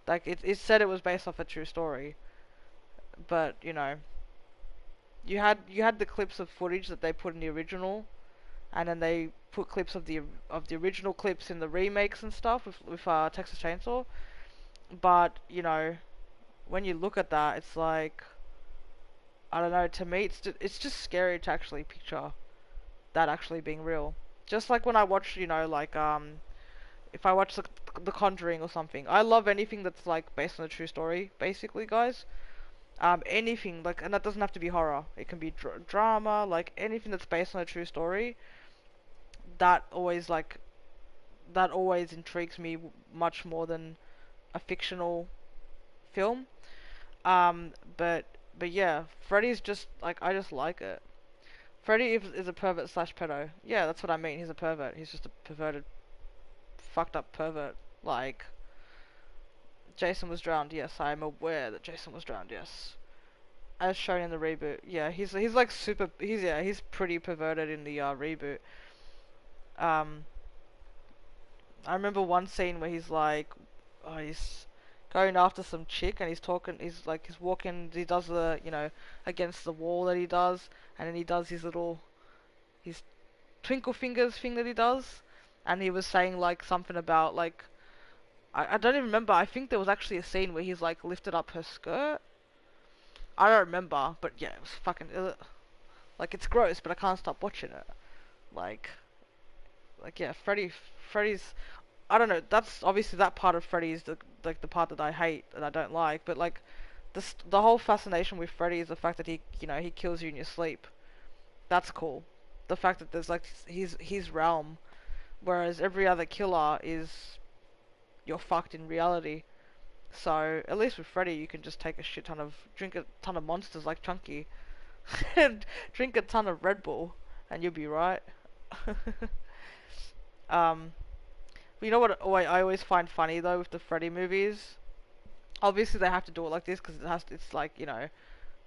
Like it said it was based off a true story, but you had the clips of footage that they put in the original, and then they put clips of the original clips in the remakes and stuff with Texas Chainsaw. But when you look at that, it's like I don't know. To me, it's just scary to actually picture that actually being real. Just like when I watch, like if I watch the Conjuring or something. I love anything that's like based on a true story, basically, guys. Anything like, and that doesn't have to be horror. It can be drama, like anything that's based on a true story. That always like that always intrigues me much more than a fictional film. Um, but but yeah, Freddy's just like I just like it. Freddy is a pervert slash pedo. Yeah, that's what I mean. He's a pervert. He's just a perverted, fucked up pervert. Like Jason was drowned. Yes, I am aware that Jason was drowned. Yes, as shown in the reboot. Yeah, he's like super. He's pretty perverted in the reboot. Um, I remember one scene where he's like, oh, he's going after some chick and he's talking. He's walking. He does the against the wall that he does, and then he does his twinkle fingers thing that he does, and he was saying like something about like I don't even remember. I think there was actually a scene where he's like lifted up her skirt. I don't remember, but yeah, it was fucking like it's gross, but I can't stop watching it. Like yeah, Freddy's. I don't know. That's obviously that part of Freddy's the part that I hate and I don't like. But like the whole fascination with Freddy is the fact that he kills you in your sleep. That's cool. The fact that there's like his realm, whereas every other killer is you're fucked in reality. So at least with Freddy, you can just take a shit ton of drink a ton of monsters like Chunky, and drink a ton of Red Bull, and you'll be right. um, but you know what? I always find funny though with the Freddy movies. Obviously, they have to do it like this because It's like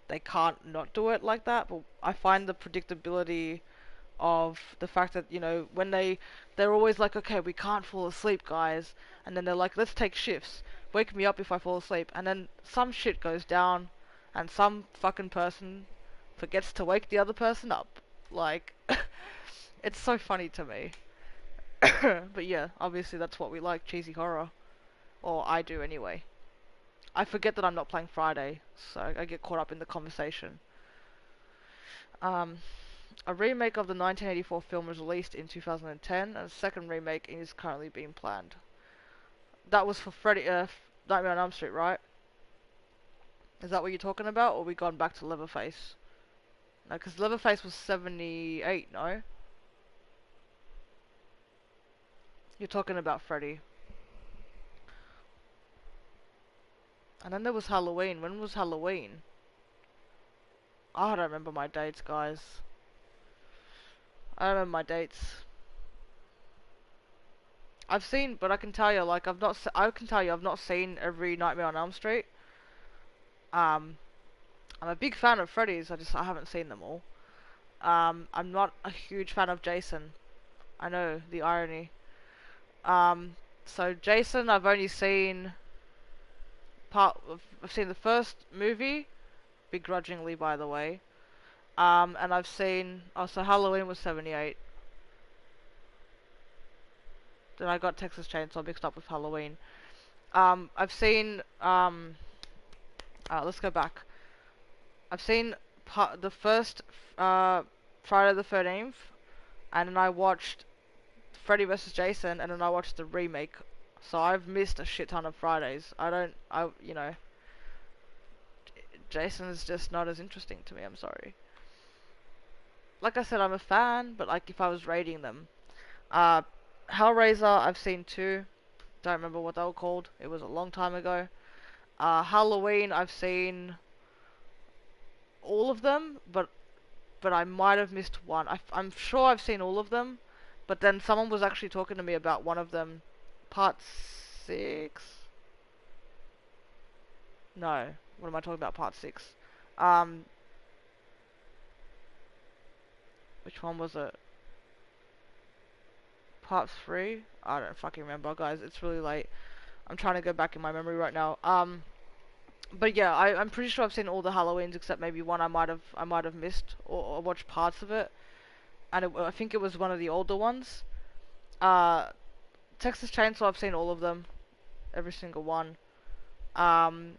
they can't not do it like that. But I find the predictability of the fact that when they're always like, okay, we can't fall asleep, guys, and then they're like, let's take shifts, wake me up if I fall asleep, and then some shit goes down and some fucking person forgets to wake the other person up. Like it's so funny to me. But yeah, obviously that's what we like, cheesy horror, or I do anyway. I forget that I'm not playing Friday, so I get caught up in the conversation. um A remake of the 1984 film was released in 2010, and a second remake is currently being planned. That was for Nightmare on Elm Street, right? Is that what you're talking about, or we gone back to Leatherface? No, because Leatherface was 78, no? You're talking about Freddy. And then there was Halloween. When was Halloween? I don't remember my dates, guys. I don't remember my dates. I've seen, but I can tell you, like, I can tell you, I've not seen every Nightmare on Elm Street. Um, I'm a big fan of Freddy's. I haven't seen them all. I'm not a huge fan of Jason. I know the irony. So Jason, I've only seen I've seen the first movie, begrudgingly, by the way. And I've seen. Oh, so Halloween was 78. Then I got Texas Chainsaw mixed up with Halloween. I've seen. Let's go back. I've seen the first Friday the 13th, and then I watched Freddy vs. Jason, and then I watched the remake. So I've missed a shit ton of Fridays. Jason's just not as interesting to me, I'm sorry. Like I said, I'm a fan, but like if I was rating them. Uh, Hellraiser, I've seen two. Don't remember what they were called. It was a long time ago. Halloween, I've seen all of them, but I might have missed one. I'm sure I've seen all of them, but then someone was actually talking to me about one of them. Part 6? No. What am I talking about? Part 6. Um, which one was it? Part 3? I don't fucking remember, guys. It's really late. I'm trying to go back in my memory right now. But yeah, I'm pretty sure I've seen all the Halloweens except maybe one I might have missed or watched parts of it. And I think it was one of the older ones. Uh, Texas Chainsaw, I've seen all of them, every single one. Um,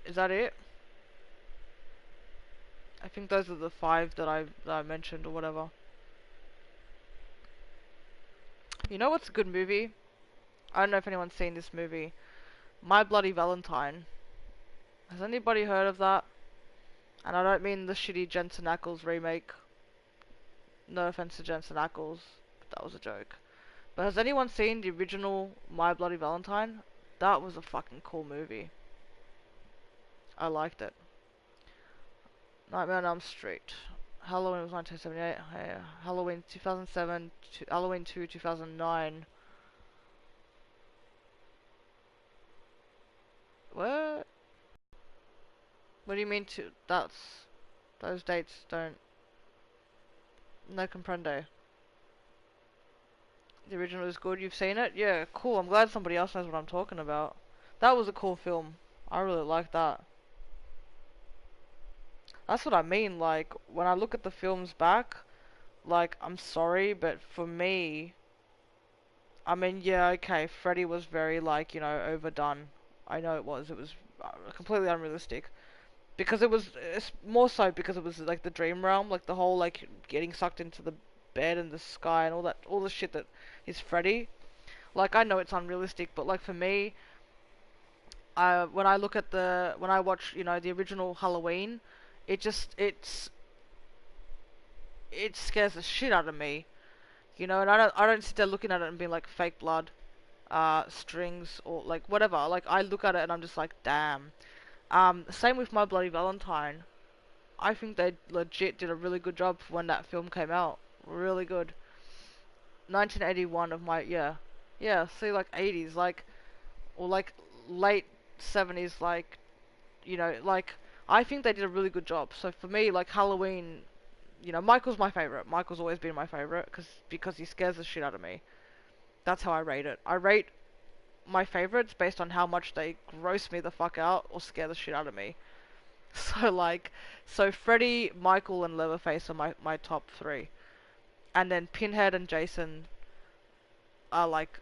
is that it? I think those are the 5 that I mentioned or whatever. You know what's a good movie? I don't know if anyone's seen this movie. My Bloody Valentine. Has anybody heard of that? And I don't mean the shitty Jensen Ackles remake. No offense to Jensen Ackles, but that was a joke. But has anyone seen the original My Bloody Valentine? That was a fucking cool movie. I liked it. Nightmare on Elm Street. Halloween was 1978. Halloween 2007. Halloween 2 2009. What? What do you mean to? That's those dates don't. No comprendo. The original is good. You've seen it? Yeah, cool. I'm glad somebody else knows what I'm talking about. That was a cool film. I really liked that. That's what I mean. Like when I look at the films back, like I'm sorry, but for me, I mean, yeah, okay, Freddy was very like overdone. I know it was. It was completely unrealistic because it's more so because it was like the dream realm, like the whole like getting sucked into the bed and the sky and all the shit that is Freddy. Like I know it's unrealistic, but like for me, when I look at when I watch the original Halloween, it just it scares the shit out of me, and I don't sit there looking at it and being like fake blood, strings or like whatever. Like I look at it and I'm just like, damn. Same with My Bloody Valentine. I think they legit did a really good job when that film came out. Really good. 1981 of my yeah. See, like 80s, like or like late 70s, like like I think they did a really good job. So for me, like Halloween, Michael's my favorite. Michael's always been my favorite because he scares the shit out of me. That's how I rate it. I rate my favorites based on how much they gross me the fuck out or scare the shit out of me. So like, so Freddy, Michael, and Leatherface are my top three, and then Pinhead and Jason are like,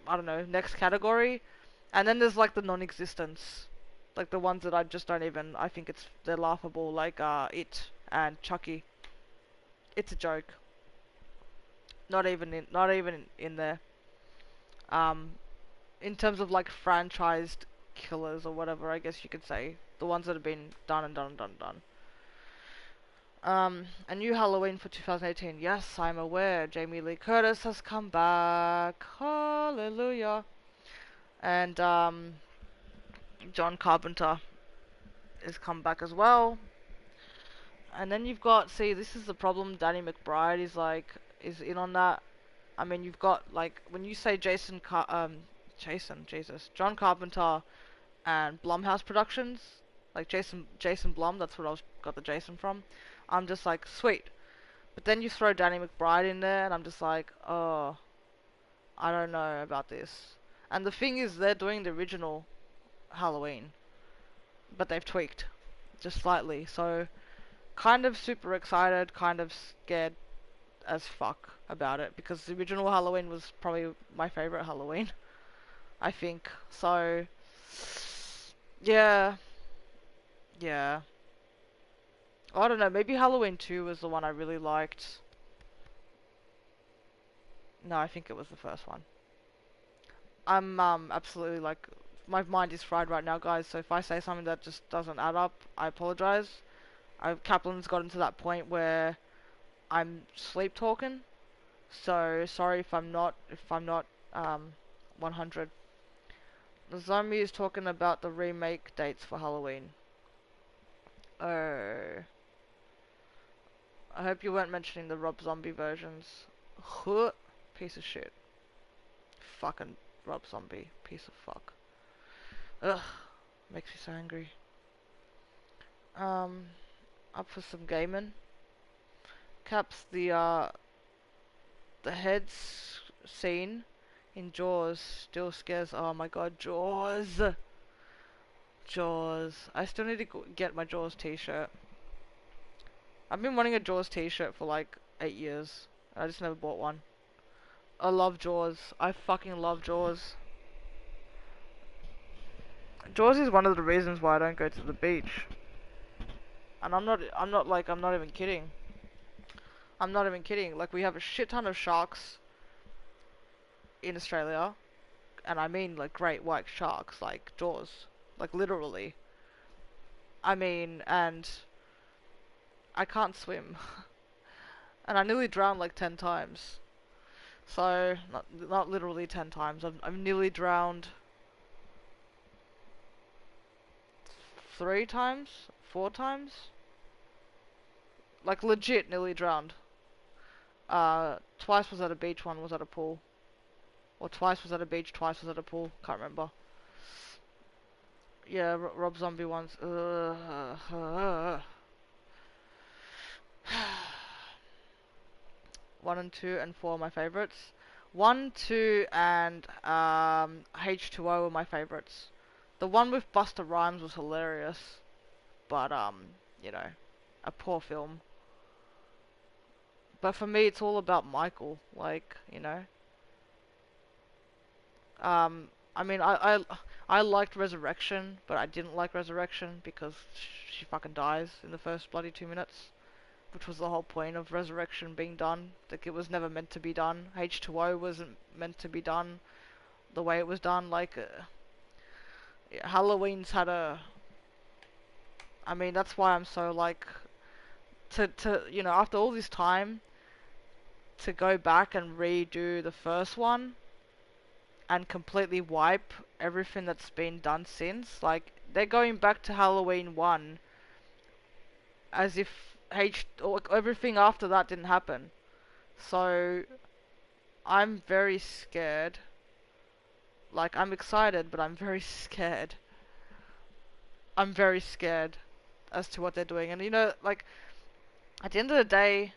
I don't know, next category, and then there's like the non-existents, like the ones that I just don't even. I think they're laughable, like It and Chucky. It's a joke. Not even in there. Um, in terms of like franchised killers or whatever, I guess you could say the ones that have been done and done and done and done. A new Halloween for 2018. Yes, I'm aware. Jamie Lee Curtis has come back. Hallelujah. And John Carpenter has come back as well. And then you've got, see, this is the problem. Danny McBride is in on that. I mean, you've got like when you say John Carpenter and Blumhouse Productions, like Jason Blum. That's what got the Jason from. I'm just like, sweet. But then you throw Danny McBride in there, and I'm just like, oh, I don't know about this. And the thing is, they're doing the original Halloween, but they've tweaked just slightly. So, kind of super excited, kind of scared as fuck about it because the original Halloween was probably my favorite Halloween. I think so. Yeah, yeah. I don't know. Maybe Halloween 2 was the one I really liked. No, I think it was the first one. I'm absolutely like my mind is fried right now, guys. So if I say something that just doesn't add up, I apologize. Kaplan's gotten to that point where I'm sleep talking. So sorry if I'm not 100. The zombie is talking about the remake dates for Halloween. Oh, I hope you weren't mentioning the Rob Zombie versions. Huh, piece of shit. Fucking Rob Zombie, piece of fuck. Ugh, makes me so angry. Um, up for some gaming. Caps the heads scene in Jaws still scares. Oh my god, Jaws, Jaws. I still need to get my Jaws T-shirt. I've been wanting a Jaws T-shirt for like 8 years. I just never bought one. I love Jaws. I fucking love Jaws. Jaws is one of the reasons why I don't go to the beach. And I'm not even kidding. I'm not even kidding. Like we have a shit ton of sharks in Australia and I mean like great white sharks, like Jaws, like literally. I mean, and I can't swim, and I nearly drowned like 10 times. So not literally 10 times. I've nearly drowned 3 times, 4 times, like legit nearly drowned. Twice was at a beach, one was at a pool, or twice was at a beach, twice was at a pool. Can't remember. Yeah, Rob Zombie ones. One and two and four are my favorites. One, two, and H2O are my favorites. The one with Busta Rhymes was hilarious, but you know, a poor film. But for me, it's all about Michael. Like, um, I mean, I liked Resurrection, but I didn't like Resurrection because she fucking dies in the first bloody 2 minutes, which was the whole point of Resurrection being done. Like, it was never meant to be done. H2O wasn't meant to be done the way it was done. Like, Halloween's had a. I mean, that's why I'm so like after all this time to go back and redo the first one and completely wipe everything that's been done since. Like, they're going back to Halloween 1 as if or everything after that didn't happen. So, I'm very scared. Like, I'm excited, but I'm very scared. I'm very scared as to what they're doing. And, like, at the end of the day,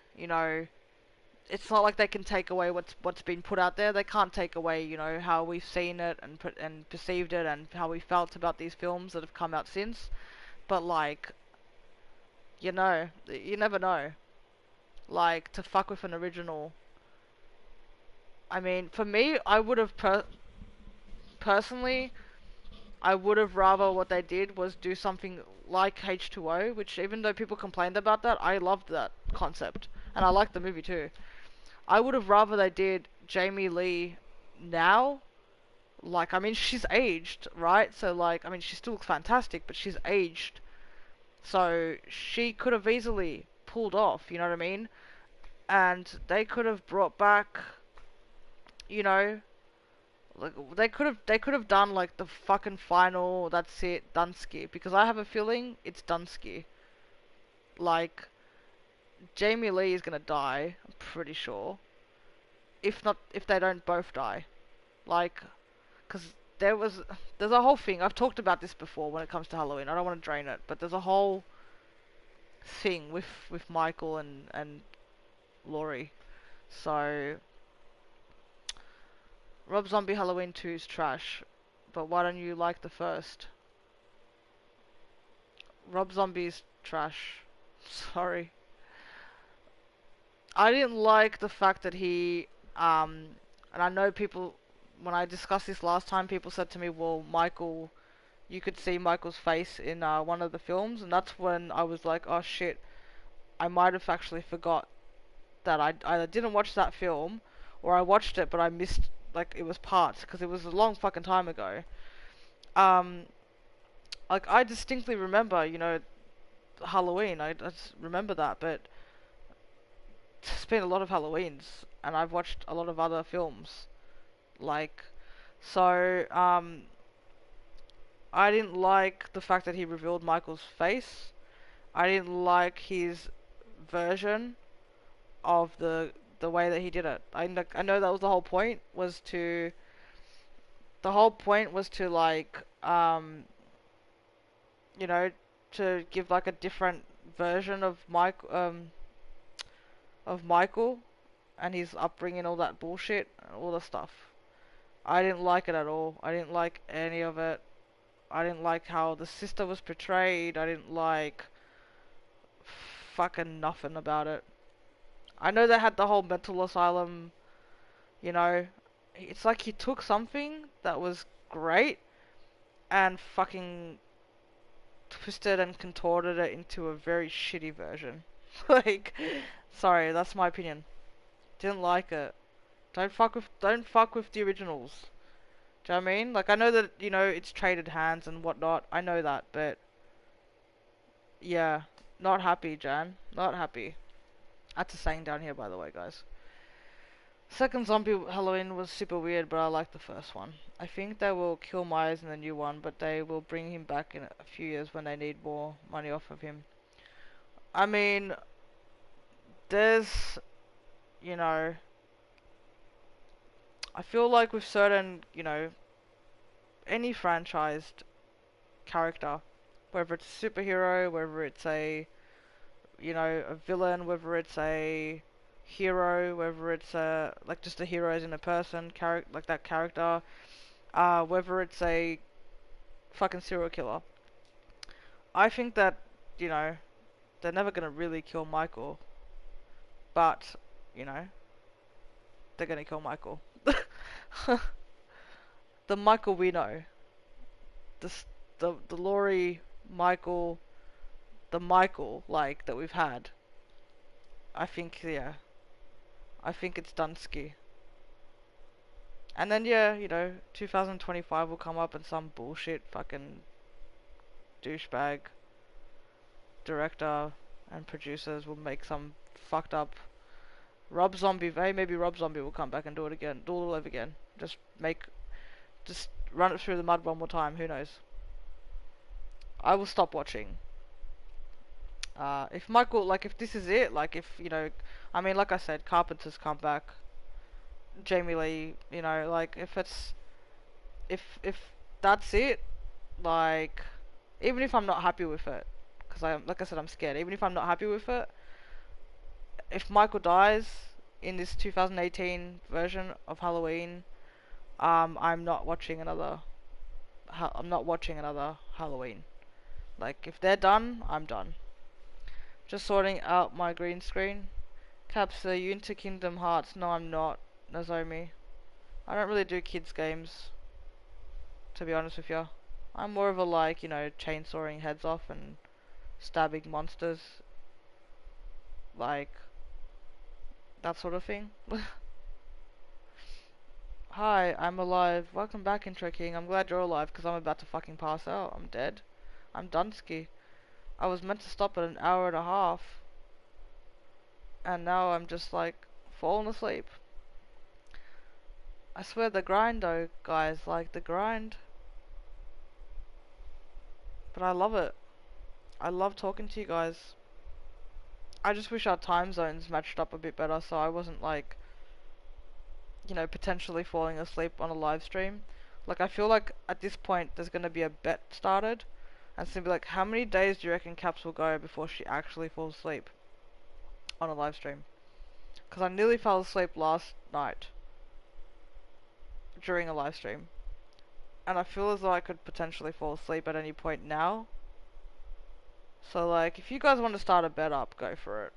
it's not like they can take away what's been put out there. They can't take away, how we've seen it and perceived it and how we felt about these films that have come out since. But like, you never know. Like, to fuck with an original. I mean, for me, I would have personally, I would have rather what they did was do something like H2O, which even though people complained about that, I loved that concept and I liked the movie too. I would have rather they did Jamie Lee now. Like, I mean, she's aged, right? So, like, I mean, she still looks fantastic, but she's aged. So, she could have easily pulled off, you know what I mean? And they could have brought back, you know, like, they could have done, like, the fucking final, that's it, Dunsky. Because I have a feeling it's Dunsky. Like, Jamie Lee is gonna die, I'm pretty sure. If they don't both die. Like, because there's a whole thing. I've talked about this before when it comes to Halloween. I don't want to drain it, but there's a whole thing with Michael and Laurie. So Rob Zombie Halloween 2 is trash, but why don't you like the first? Rob Zombie's trash. Sorry. I didn't like the fact that and I know people, when I discussed this last time, people said to me, well, Michael, you could see Michael's face in one of the films, and that's when I was like, oh shit, I might have actually forgot that I either didn't watch that film, or I watched it but I missed, like, it was parts, because it was a long fucking time ago. Um, like, I distinctly remember, Halloween, I just remember that, but it's been a lot of Halloweens, and I've watched a lot of other films, like, so, I didn't like the fact that he revealed Michael's face. I didn't like his version of the way that he did it. I know that was the whole point was to like you know to give like a different version of Michael and his upbringing, all that bullshit, all the stuff. I didn't like it at all. I didn't like any of it. I didn't like how the sister was portrayed. I didn't like fucking nothing about it. I know they had the whole mental asylum, you know. It's like he took something that was great and fucking twisted and contorted it into a very shitty version. Like, sorry, that's my opinion. Didn't like it. Don't fuck with the originals. Do you know what I mean? Like, I know that, it's traded hands and whatnot. I know that, but yeah, not happy, Jan. Not happy. That's a saying down here, by the way, guys. Second zombie Halloween was super weird, but I like the first one. I think they will kill Myers in the new one, but they will bring him back in a few years when they need more money off of him. I mean, there's, you know, I feel like with certain, any franchised character, whether it's a superhero, whether it's a villain, whether it's a hero, whether it's like just a hero as in a person, like that character, whether it's a fucking serial killer. I think that, you know, they're never gonna really kill Michael, but, you know, they're gonna kill Michael. The Michael we know. The, the Laurie, Michael, the Michael, like, that we've had. I think, yeah. I think it's Dunsky. And then, yeah, 2025 will come up and some bullshit fucking douchebag director and producers will make some fucked up Rob Zombie. Hey, maybe Rob Zombie will come back and do it again. Do it all over again. Just run it through the mud one more time. Who knows? I will stop watching. If Michael, like, if this is it, like, if, I mean, like I said, Carpenter's come back. Jamie Lee, like, if that's it, like, even if I'm not happy with it, because like I said, I'm scared. Even if I'm not happy with it, if Michael dies in this 2018 version of Halloween, I'm not watching another. I'm not watching another Halloween. Like, if they're done, I'm done. Just sorting out my green screen. Kaps, are you into Kingdom Hearts? No, I'm not, Nozomi. I don't really do kids games, to be honest with you. I'm more of a, like, chainsawing heads off and stabbing monsters. Like, that sort of thing. Hi, I'm alive. Welcome back, Intro King. I'm glad you're alive, because I'm about to fucking pass out. I'm dead. I'm Dunsky. I was meant to stop at an hour and a half. And now I'm just, like, falling asleep. I swear the grind, though, guys. Like, the grind. But I love it. I love talking to you guys. I just wish our time zones matched up a bit better so I wasn't, like, potentially falling asleep on a live stream. Like, I feel like at this point there's gonna be a bet started, and it's gonna be like, how many days do you reckon Caps will go before she actually falls asleep on a live stream? Because I nearly fell asleep last night during a live stream, and I feel as though I could potentially fall asleep at any point now. So, like, if you guys want to start a bet up, go for it.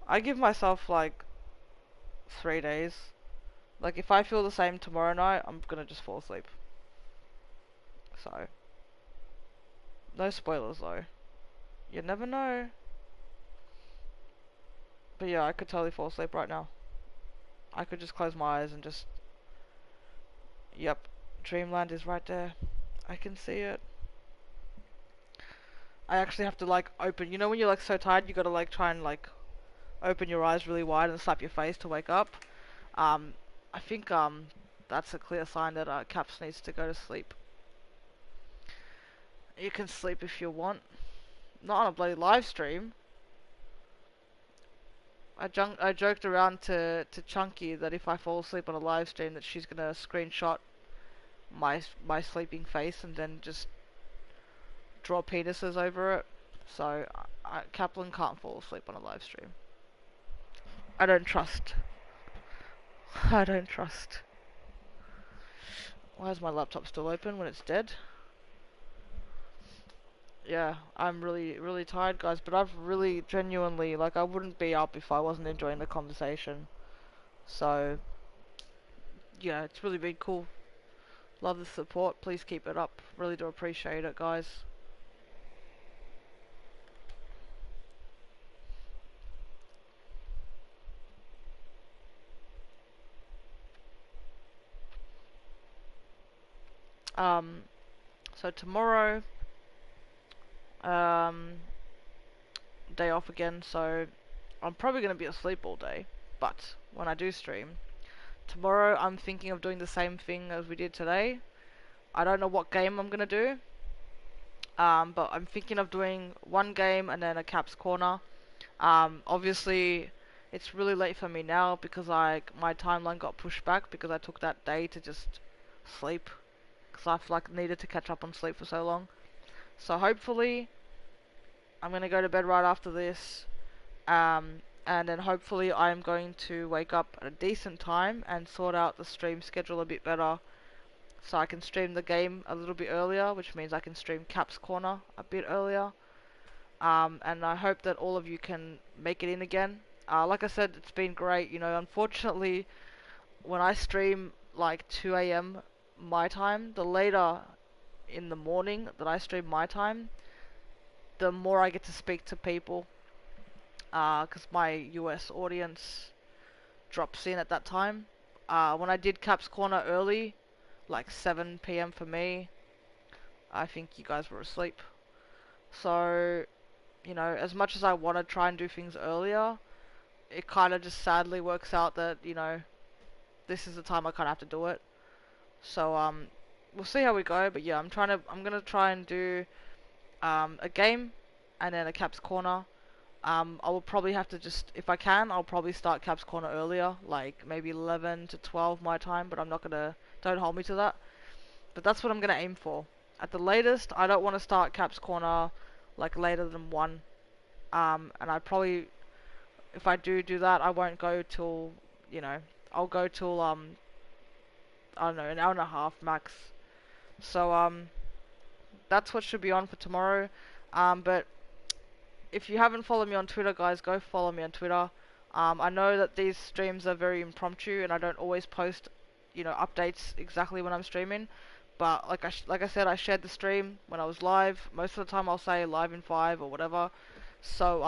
I give myself, like, 3 days. Like, if I feel the same tomorrow night, I'm gonna just fall asleep. So, no spoilers though. You never know. But yeah, I could totally fall asleep right now. I could just close my eyes and just... Yep, Dreamland is right there. I can see it. I actually have to, like, open... You know when you're, like, so tired, you gotta, like, try and, like, open your eyes really wide and slap your face to wake up. I think, that's a clear sign that, Caps needs to go to sleep. You can sleep if you want. Not on a bloody live stream. I joked around to Chunky that if I fall asleep on a live stream that she's gonna screenshot my sleeping face and then just draw penises over it. So Kaplan can't fall asleep on a live stream. I don't trust. I don't trust. Why is my laptop still open when it's dead? Yeah, I'm really, really tired, guys, but I've really genuinely, like, I wouldn't be up if I wasn't enjoying the conversation. So, yeah, it's really been cool. Love the support. Please keep it up. Really do appreciate it, guys. Um, so tomorrow, um, day off again, so I'm probably gonna be asleep all day. But when I do stream tomorrow, I'm thinking of doing the same thing as we did today. I don't know what game I'm gonna do, but I'm thinking of doing one game and then a Caps corner. Obviously, it's really late for me now because my timeline got pushed back because I took that day to just sleep because I've needed to catch up on sleep for so long. So hopefully, I'm gonna go to bed right after this, and then hopefully I'm going to wake up at a decent time and sort out the stream schedule a bit better so I can stream the game a little bit earlier, which means I can stream Caps Corner a bit earlier. And I hope that all of you can make it in again. Like I said, it's been great. Unfortunately, when I stream like 2 a.m. my time, the later in the morning that I stream my time, the more I get to speak to people. Because my US audience drops in at that time. When I did Caps Corner early, like 7 p.m. for me, I think you guys were asleep. So, as much as I want to try and do things earlier, it kind of just sadly works out that, this is the time I kind of have to do it. So, we'll see how we go. But yeah, I'm gonna try and do, a game and then a Caps Corner. I will probably have to if I can, I'll probably start Caps Corner earlier, like maybe 11 to 12 my time, but I'm not gonna, don't hold me to that. But that's what I'm gonna aim for. At the latest, I don't want to start Caps Corner like later than 1. And I probably, if I do that, I won't go till, you know, I'll go till, I don't know, an hour and a half max. So, that's what should be on for tomorrow. But if you haven't followed me on Twitter, guys, go follow me on Twitter. I know that these streams are very impromptu, and I don't always post, updates exactly when I'm streaming. But like I said, I shared the stream when I was live. Most of the time, I'll say live in 5 or whatever. So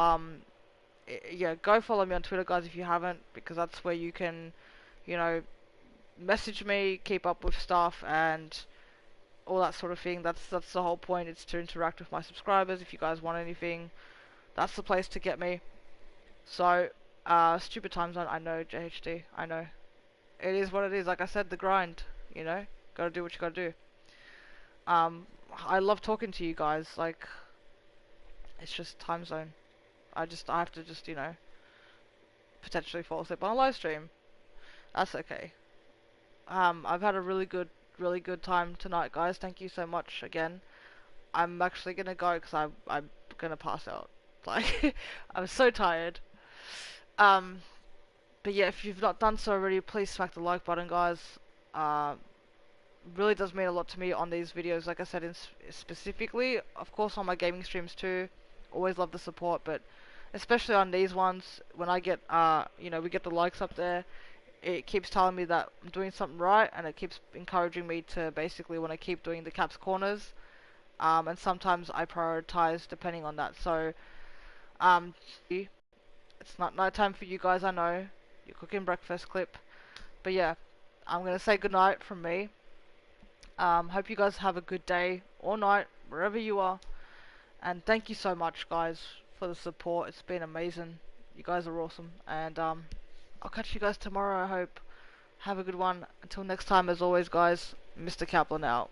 yeah, go follow me on Twitter, guys, if you haven't, because that's where you can, you know, message me, keep up with stuff, and all that sort of thing. That's the whole point. It's to interact with my subscribers. If you guys want anything, that's the place to get me. So, stupid time zone. I know, JHD. I know. It is what it is. Like I said, the grind. You know, gotta do what you gotta do. Um, I love talking to you guys. Like, it's just time zone. I have to just, potentially fall asleep on a live stream. That's okay. I've had a really good time tonight, guys. Thank you so much again. I'm actually gonna go because I'm gonna pass out. Like, I'm so tired. Um, but yeah, if you've not done so already, please smack the like button, guys. Uh, really does mean a lot to me on these videos. Like I said, specifically, of course, on my gaming streams too. Always love the support, but especially on these ones, when I get, we get the likes up there, it keeps telling me that I'm doing something right, and it keeps encouraging me to basically want to keep doing the Caps Corners. And sometimes I prioritize depending on that. So, um, it's not night time for you guys, I know. You're cooking breakfast clip. But yeah, I'm going to say goodnight from me. Hope you guys have a good day or night, wherever you are. And thank you so much, guys, for the support. It's been amazing. You guys are awesome. And I'll catch you guys tomorrow, I hope. Have a good one. Until next time, as always, guys, Mr. Kaplan out.